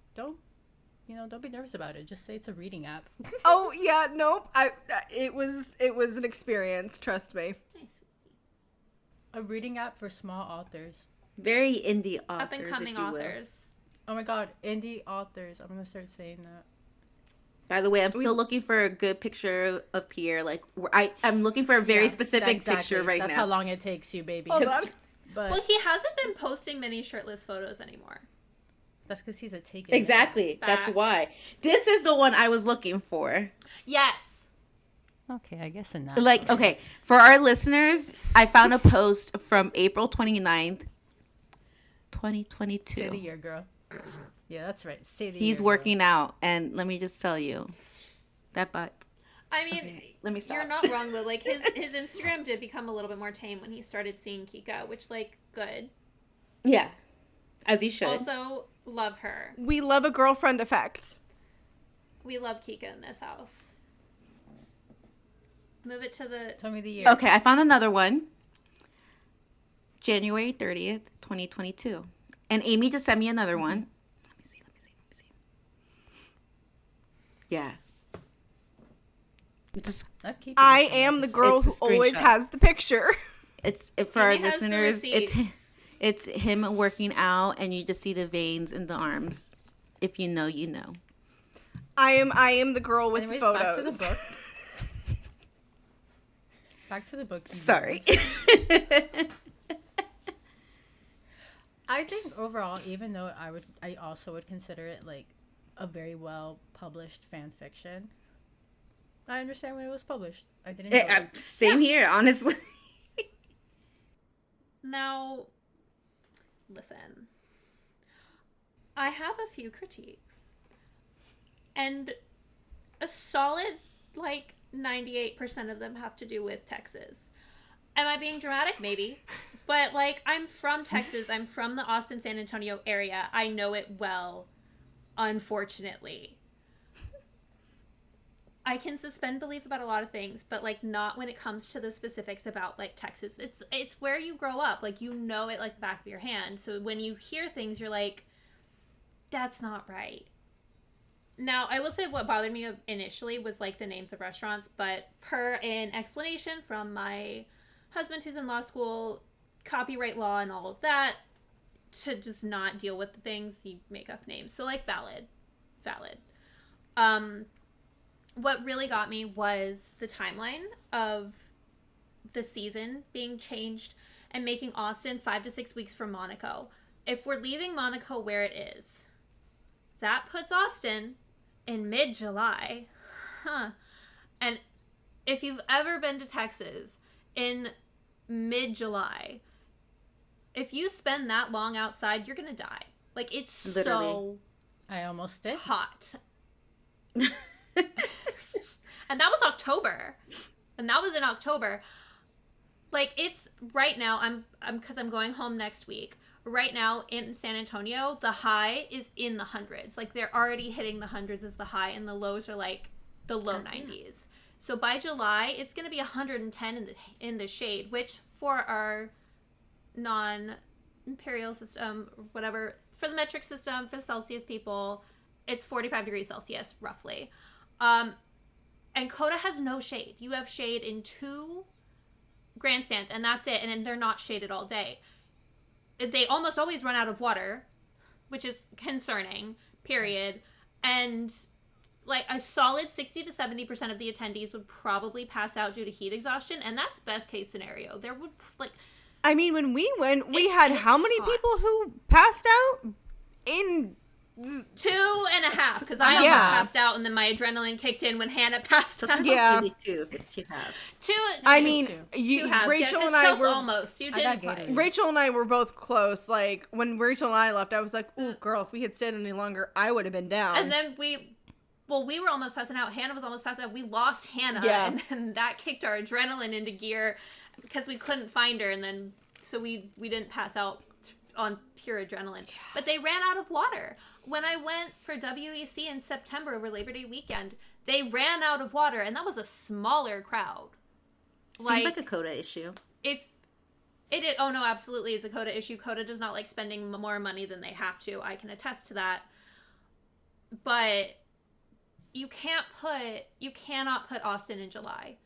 be nervous about it. Just say it's a reading app. oh yeah, nope. It was an experience. Trust me. A reading app for small authors. Very indie authors. Up and coming if you will. authors. Oh my God, indie authors. I'm gonna start saying that. By the way, I'm still looking for a good picture of Pierre. Like I'm looking for a very Yeah, specific exactly. picture right That's now. how long it takes you, baby. Hold on. But Well, he hasn't been posting many shirtless photos anymore. that's because he's a taken. Exactly. That's Facts. why. This is the one I was looking for. Yes. Okay, I guess in that. Like, okay, for our listeners, I found a post from April 29th, 2022. Say the year, girl. Yeah, that's right. Say the He's year, working out, and let me just tell you, that butt. I mean, Okay, let me stop. you're not wrong though. Like his Instagram did become a little bit more tame when he started seeing Kika, which like good. Yeah, as he should. Also love her. We love a girlfriend effect. We love Kika in this house. Move it to the. Tell me the year. Okay, I found another one. January 30th, 2022. And Amy just sent me another one. Let me see. Yeah. I'm keeping I this in am the this- girl It's a who always screenshot. has the picture. It's for our Amy has the listeners. receipts. It's him working out, and you just see the veins in the arms. If you know, you know. I am the girl with Anyways, the back to the photos. book. Back to the book. you Sorry. nerds. I think overall, even though I also would consider it like a very well published fan fiction. I understand when it was published. I didn't know that. Same here, honestly. Now, listen. I have a few critiques. And a solid, 98% of them have to do with Texas. Am I being dramatic? Maybe. But, I'm from Texas. I'm from the Austin, San Antonio area. I know it well, unfortunately. I can suspend belief about a lot of things, but, not when it comes to the specifics about, Texas. It's where you grow up. You know it like the back of your hand. So when you hear things, you're like, that's not right. Now, I will say what bothered me initially was, the names of restaurants, but per an explanation from my husband who's in law school, copyright law and all of that, to just not deal with the things, you make up names. So, valid. What really got me was the timeline of the season being changed and making Austin 5 to 6 weeks from Monaco. If we're leaving Monaco where it is, that puts Austin in mid-July. And if you've ever been to Texas in mid-July, if you spend that long outside, you're gonna die. It's literally so I almost did. Hot. And that was October. And that was in October. It's right now, I'm because I'm going home next week. Right now in San Antonio, the high is in the hundreds. They're already hitting the hundreds as the high, and the lows are the low 90s. So by July, it's going to be 110 in the shade, which for our non-imperial system, whatever, for the metric system, for the Celsius people, it's 45 degrees Celsius, roughly. And Coda has no shade. You have shade in 2 grandstands, and that's it. And then they're not shaded all day. They almost always run out of water, which is concerning, period. And a solid 60 to 70% of the attendees would probably pass out due to heat exhaustion, and that's best case scenario. There would I mean, when we went, we had how many people who passed out? In 2.5, because I almost passed out, and then my adrenaline kicked in when Hannah passed out. Yeah, maybe 2 if it's 2 halves. 2. I mean, two halves. Rachel and I were almost. You did. Rachel and I were both close. When Rachel and I left, I was like, "Ooh, girl, if we had stayed any longer, I would have been down." And then we were almost passing out. Hannah was almost passing out. We lost Hannah, and then that kicked our adrenaline into gear because we couldn't find her, and then so we didn't pass out on pure adrenaline. But they ran out of water. When I went for WEC in September over Labor Day weekend, they ran out of water, and that was a smaller crowd. Seems like a Coda issue. Oh no, absolutely is a Coda issue. Coda does not like spending more money than they have to. I can attest to that. But you cannot put Austin in July.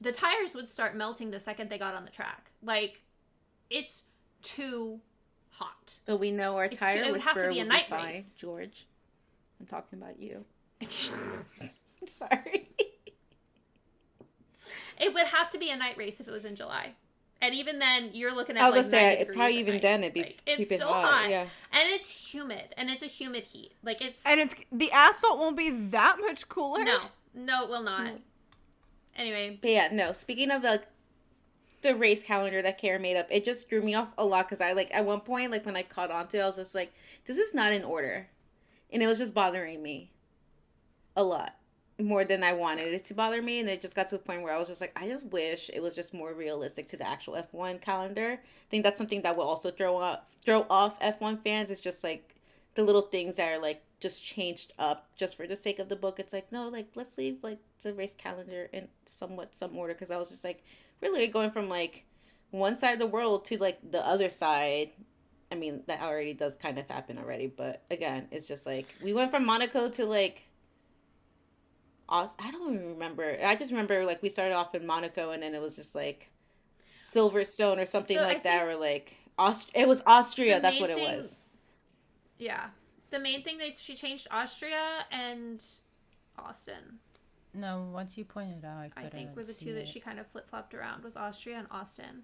The tires would start melting the second they got on the track. It's too hot. But we know our tire whisperer will be fine, race. George. I'm talking about you. I'm sorry. It would have to be a night race if it was in July. And even then, you're looking at I was gonna say, probably even then it'd be it's still hot. Yeah. And it's humid. And it's a humid heat. And the asphalt won't be that much cooler. No, it will not. No. Anyway. But yeah, no. Speaking of the race calendar that Karen made up, it just threw me off a lot because I at one point, when I caught on to it, I was just like, this is not in order. And it was just bothering me a lot. More than I wanted it to bother me, and it just got to a point where I was just like, I just wish it was just more realistic to the actual F1 calendar. I think that's something that will also throw off F1 fans. It's just the little things that are just changed up just for the sake of the book. It's no, let's leave the race calendar in some order, because I was just really going from one side of the world to the other side. I mean, that already does kind of happen already, but again, it's just we went from Monaco to I don't even remember. I just remember we started off in Monaco, and then it was just Silverstone or something that, or it was Austria. That's what it was. Yeah, the main thing that she changed Austria and Austin. No, once you pointed out, I think were the two that she kind of flip flopped around was Austria and Austin.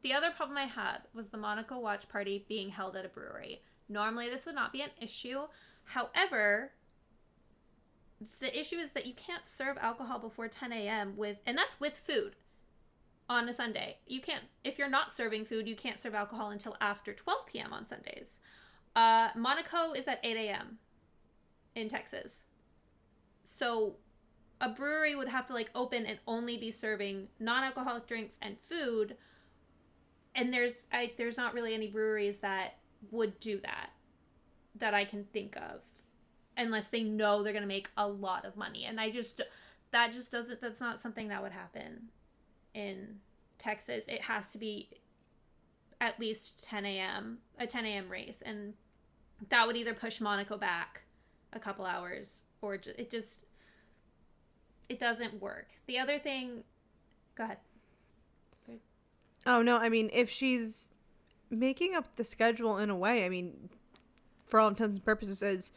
The other problem I had was the Monaco watch party being held at a brewery. Normally, this would not be an issue. However, the issue is that you can't serve alcohol before 10 a.m. and that's with food on a Sunday. You can't, if you're not serving food, you can't serve alcohol until after 12 p.m. on Sundays. Monaco is at 8 a.m. in Texas. So a brewery would have to like open and only be serving non-alcoholic drinks and food. And there's not really any breweries that would do that I can think of, unless they know they're going to make a lot of money. And that's not something that would happen in Texas. It has to be at least 10 a.m., a 10 a.m. race. And that would either push Monaco back a couple hours or it doesn't work. The other thing, go ahead. Oh, no, I mean, if she's making up the schedule in a way, I mean, for all intents and purposes,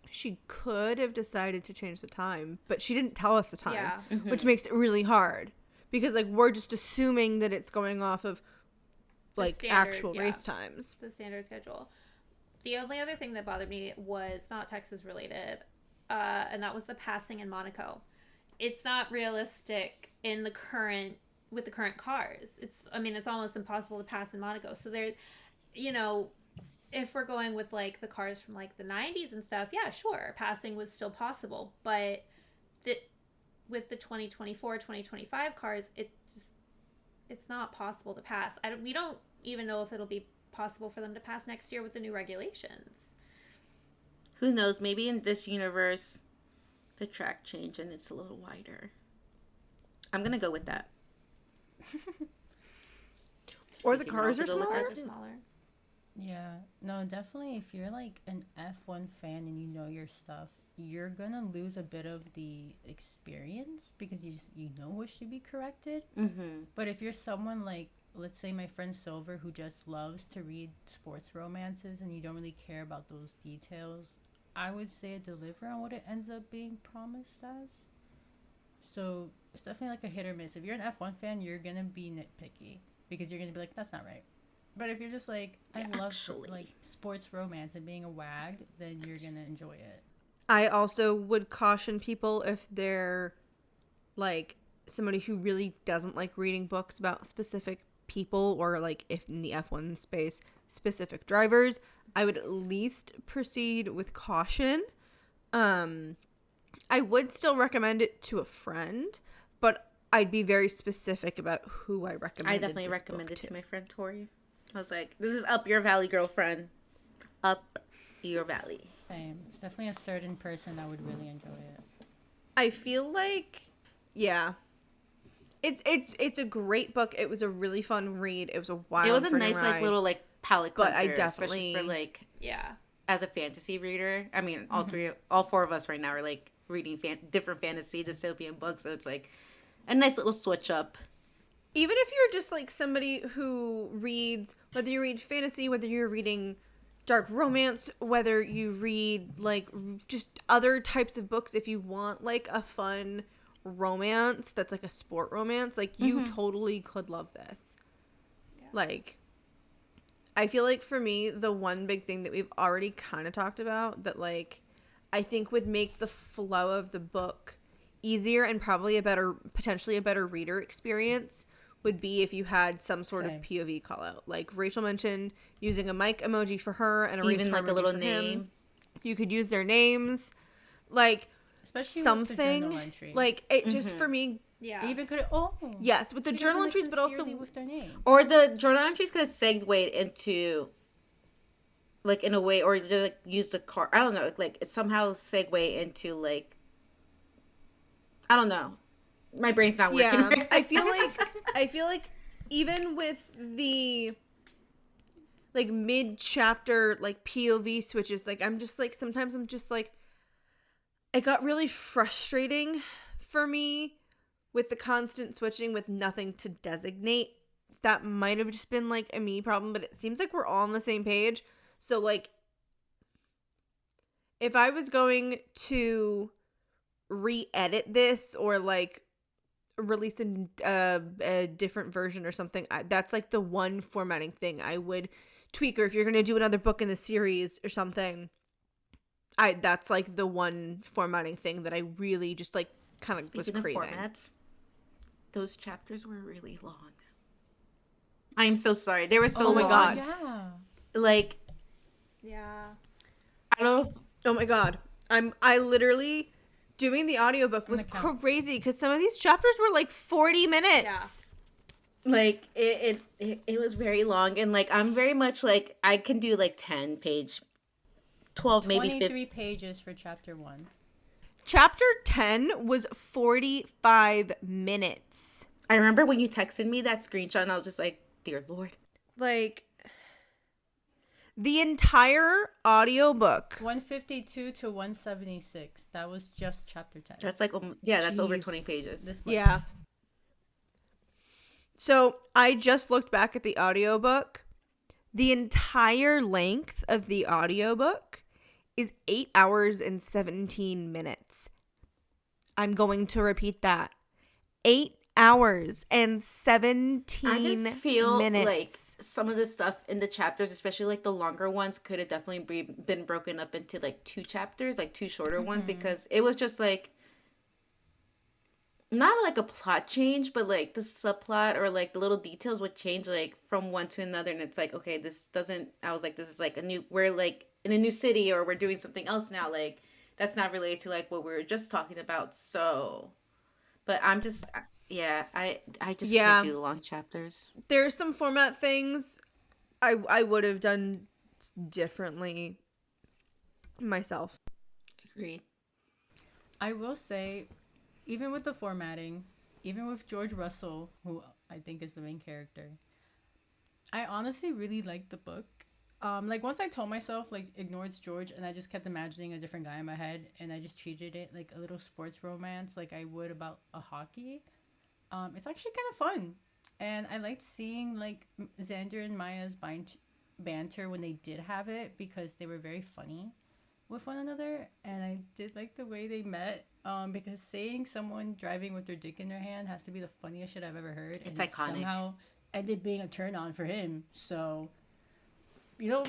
she could have decided to change the time, but she didn't tell us the time, Yeah. Mm-hmm. which makes it really hard because, like, we're just assuming that it's going off of, like, standard, actual race times. The standard schedule. The only other thing that bothered me was not Texas related, and that was the passing in Monaco. It's not realistic with the current cars. It's almost impossible to pass in Monaco. So there, if we're going with like the cars from like the 90s and stuff, yeah, sure, passing was still possible. But with the 2024, 2025 cars, it's not possible to pass. We don't even know if it'll be possible for them to pass next year with the new regulations. Who knows? Maybe in this universe, the track changed and it's a little wider. I'm gonna go with that. Or the cars are smaller. Yeah, no, definitely. If you're like an F1 fan and you know your stuff, you're gonna lose a bit of the experience because you know what should be corrected. Mm-hmm. But if you're someone like, let's say my friend Silver, who just loves to read sports romances and you don't really care about those details, I would say deliver on what it ends up being promised as. So it's definitely like a hit or miss. If you're an F1 fan, you're gonna be nitpicky because you're gonna be like, that's not right. But if you're just like, I love like sports romance and being a wag, then you're gonna enjoy it. I also would caution people if they're like somebody who really doesn't like reading books about specific people, or like if in the F1 space, specific drivers, I would at least proceed with caution. I would still recommend it to a friend, but I'd be very specific about who I recommend. I definitely recommend it to my friend Tori. I was like, this is up your valley, girlfriend. Up your valley. Same. It's definitely a certain person that would really enjoy it. I feel like, yeah. It's a great book. It was a really fun read. It was a wild It was a nice ride. like little like palette cleanser, But I definitely, especially for like, Yeah. as a fantasy reader. I mean, all four of us right now are like reading different fantasy dystopian books, so it's like a nice little switch up. even if you're just like somebody who reads, whether you read fantasy, whether you're reading dark romance, whether you read like just other types of books, if you want like a fun romance that's like a sport romance, like you totally could love this. Yeah. Like, I feel like for me, the one big thing that we've already kind of talked about that like I think would make the flow of the book easier and probably potentially a better reader experience would be if you had some sort of POV call out. Like Rachel mentioned, using a mic emoji for her and a even like a little name. Him. You could use their names, like especially something with the journal entries. like it just for me. Yeah. Even could Yes, with the journal entries, but also with their name. Or the journal entries could have segued into, like, in a way, or they, like, use the card. I don't know. Like, it somehow segue into, like, I don't know. My brain's not working. Yeah, right I feel like even with the like mid-chapter like POV switches, like sometimes I'm just like, it got really frustrating for me with the constant switching with nothing to designate. That might have just been like a me problem, but it seems like we're all on the same page. So like, if I was going to re-edit this or like release a different version or something, that's like the one formatting thing I would tweak. Or if you're going to do another book in the series or something, that's like the one formatting thing that I really just like kind of was Speaking craving. of formats, those chapters were really long. I am so sorry. They were so long. Oh my God. Yeah. Like, Yeah. I don't know if Oh my God. I literally doing the audiobook was crazy because some of these chapters were like 40 minutes. Yeah. like it was very long, and like I'm very much like I can do like 10-page, 12 maybe 23 pages for chapter 1. Chapter 10 was 45 minutes. I remember when you texted me that screenshot and I was just like, dear Lord. Like the entire audiobook. 152 to 176. That was just chapter 10. That's like almost, yeah, that's over Jeez. 20 pages. This much. Yeah. So I just looked back at the audiobook. The entire length of the audiobook is 8 hours and 17 minutes. I'm going to repeat that. 8 hours and 17 I just feel minutes. like some of the stuff in the chapters, especially like the longer ones, could have definitely been broken up into like 2 chapters, like 2 shorter ones, because it was just like not like a plot change, but like the subplot or like the little details would change like from one to another, and it's like, okay, this doesn't, I was like, this is like a new, we're like in a new city or we're doing something else now, like that's not related to like what we were just talking about. So but I'm just, yeah, I just can't do the long chapters. There's some format things I would have done differently myself. Agreed. I will say, even with the formatting, even with George Russell, who I think is the main character, I honestly really liked the book. Like once I told myself like ignore it's George, and I just kept imagining a different guy in my head, and I just treated it like a little sports romance, like I would about a hockey. It's actually kind of fun, and I liked seeing like Xander and Maya's banter when they did have it, because they were very funny with one another, and I did like the way they met. Because saying someone driving with their dick in their hand has to be the funniest shit I've ever heard. It's and iconic. Somehow ended being a turn on for him. So, you know,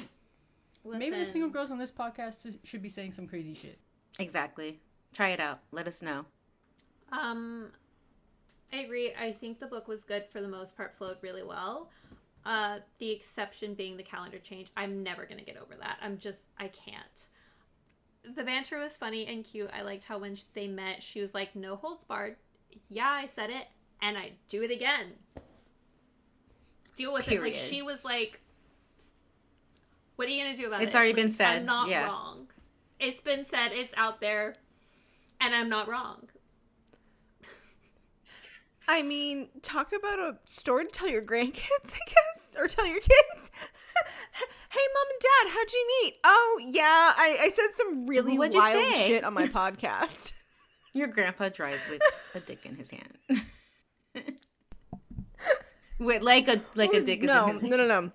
maybe the single girls on this podcast should be saying some crazy shit. Exactly. Try it out. Let us know. I agree. I think the book was good for the most part, flowed really well. The exception being the calendar change. I'm never going to get over that. I can't. The banter was funny and cute. I liked how when they met, she was like, no holds barred. Yeah, I said it, and I do it again. Deal with it. Like, she was like, what are you going to do about it? It's already like, been said. I'm not wrong. It's been said. It's out there, and I'm not wrong. I mean, talk about a story to tell your grandkids, I guess, or tell your kids. Hey, Mom and Dad, how'd you meet? Oh, yeah, I said some really What'd you wild say? shit on my podcast. Your grandpa drives with a dick in his hand. With like a dick is in his hand. No.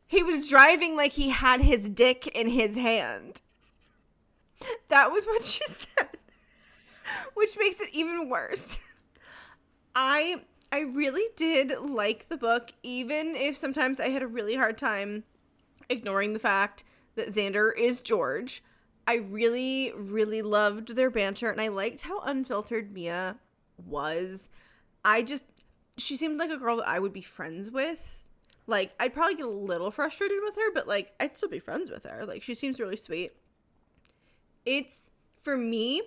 He was driving like he had his dick in his hand. That was what she said, which makes it even worse. I really did like the book, even if sometimes I had a really hard time ignoring the fact that Xander is George. I really, really loved their banter, and I liked how unfiltered Mia was. She seemed like a girl that I would be friends with. Like, I'd probably get a little frustrated with her, but, like, I'd still be friends with her. Like, she seems really sweet. It's, for me,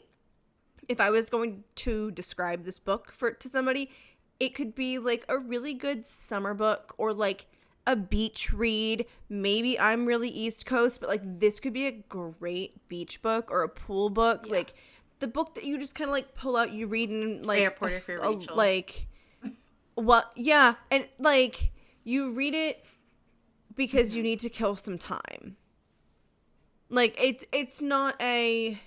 if I was going to describe this book to somebody, it could be, like, a really good summer book or, like, a beach read. Maybe I'm really East Coast, but, like, this could be a great beach book or a pool book. Yeah. Like, the book that you just kind of, like, pull out, you read in, like, Airport if you're Rachel. Like, what? Yeah. And, like, you read it because you need to kill some time. Like, it's not a,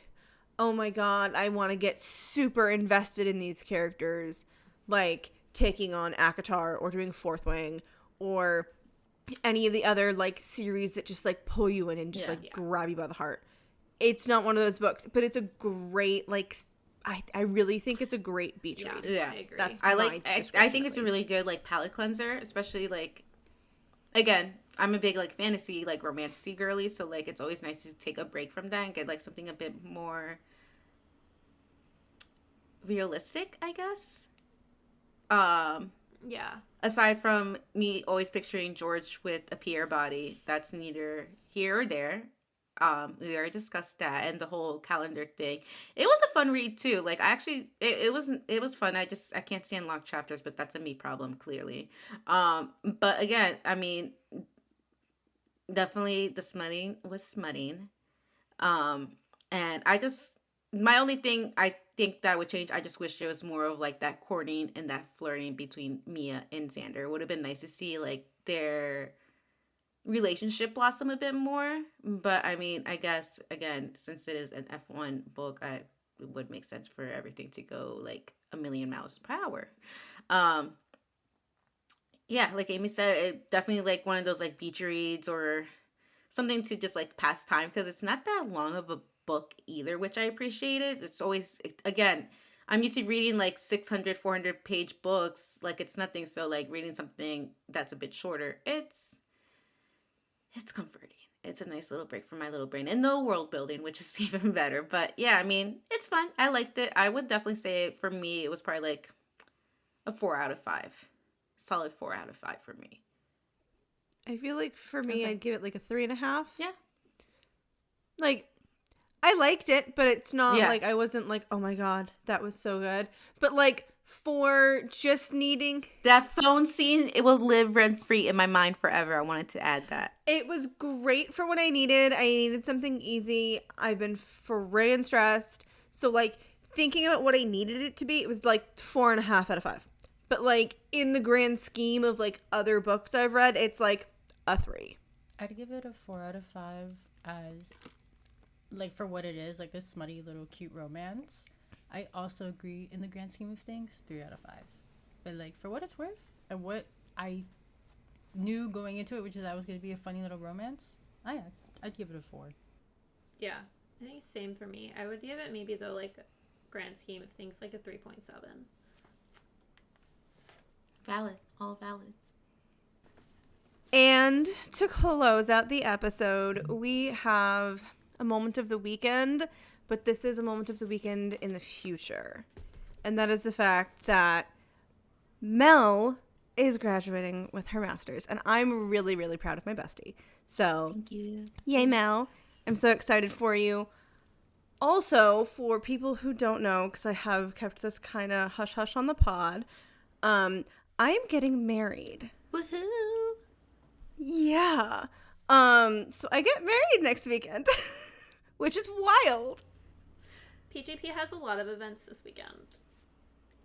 oh my God, I want to get super invested in these characters, like taking on ACOTAR or doing Fourth Wing or any of the other, like, series that just, like, pull you in and just, grab you by the heart. It's not one of those books, but it's a great, like, I really think it's a great beach read. Yeah, I agree. I think it's a really good, like, palate cleanser, especially, like, again, I'm a big like fantasy, like romantasy girly, so like it's always nice to take a break from that and get like something a bit more realistic, I guess. Yeah. Aside from me always picturing George with a Pierre body, that's neither here or there. We already discussed that and the whole calendar thing. It was a fun read too. Like I actually, it was fun. I can't stand long chapters, but that's a me problem clearly. But again, I mean, definitely the smutting was smutting. And my only thing I think that would change, I just wish there was more of like that courting and that flirting between Mia and Xander. It would have been nice to see like their relationship blossom a bit more. But I mean, I guess again, since it is an F1 book, it would make sense for everything to go like a million miles per hour. Yeah, like Amy said, it definitely like one of those like beach reads or something to just like pass time, because it's not that long of a book either, which I appreciated. It's always, again, I'm used to reading like 600, 400 page books. Like it's nothing. So like reading something that's a bit shorter, it's comforting. It's a nice little break for my little brain, and no world building, which is even better. But yeah, I mean, it's fun. I liked it. I would definitely say for me, it was probably like a 4 out of 5. Solid 4 out of 5 for me. I feel like for me, Okay. I'd give it like a 3.5. Yeah. Like, I liked it, but it's not Yeah. like I wasn't like, oh my God, that was so good. But like for just needing, That phone scene, it will live rent free in my mind forever. I wanted to add that. it was great for what I needed. I needed something easy. I've been friggin' stressed. So like thinking about what I needed it to be, it was like 4.5 out of 5. But like in the grand scheme of like other books I've read, it's like a 3. I'd give it a 4 out of 5 as, like, for what it is, like a smutty little cute romance. I also agree in the grand scheme of things, 3 out of 5. But, like, for what it's worth and what I knew going into it, which is that was going to be a funny little romance, I'd give it a 4. Yeah. I think same for me. I would give it maybe though like grand scheme of things like a 3.7. Valid. All valid. And to close out the episode, we have a moment of the weekend, but this is a moment of the weekend in the future. And that is the fact that Mel is graduating with her master's. And I'm really, really proud of my bestie. So, Thank you. yay, Mel. I'm so excited for you. Also, for people who don't know, because I have kept this kind of hush-hush on the pod, I am getting married. Woohoo! Yeah. So I get married next weekend, which is wild. PGP has a lot of events this weekend.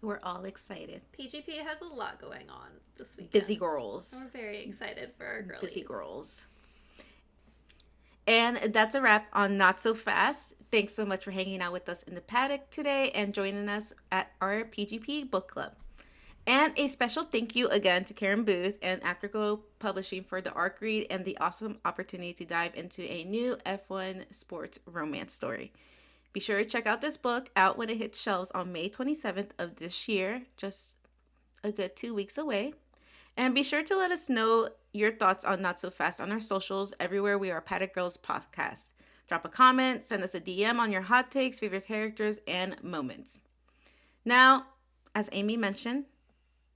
We're all excited. PGP has a lot going on this weekend. Busy girls. We're very excited for our girlies. Busy girls. And that's a wrap on Not So Fast. Thanks so much for hanging out with us in the paddock today and joining us at our PGP Book Club. And a special thank you again to Karen Booth and Afterglow Publishing for the ARC read and the awesome opportunity to dive into a new F1 sports romance story. Be sure to check out this book out when it hits shelves on May 27th of this year, just a good 2 weeks away. And be sure to let us know your thoughts on Not So Fast on our socials. Everywhere we are Paddock Girls Podcast. Drop a comment, send us a DM on your hot takes, favorite characters, and moments. Now, as Amy mentioned,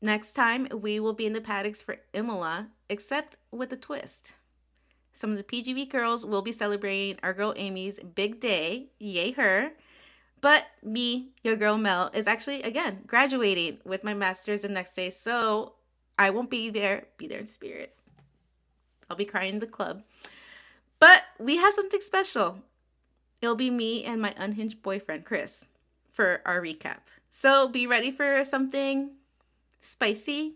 next time we will be in the paddocks for Imola, except with a twist. Some of the PGB girls will be celebrating our girl Amy's big day, yay her. But me, your girl Mel, is actually, again, graduating with my master's the next day, so I won't be there in spirit. I'll be crying in the club. But we have something special. It'll be me and my unhinged boyfriend, Chris, for our recap. So be ready for something spicy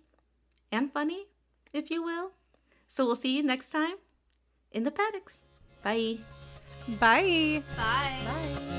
and funny, if you will. So we'll see you next time in the paddocks. Bye. Bye. Bye. Bye.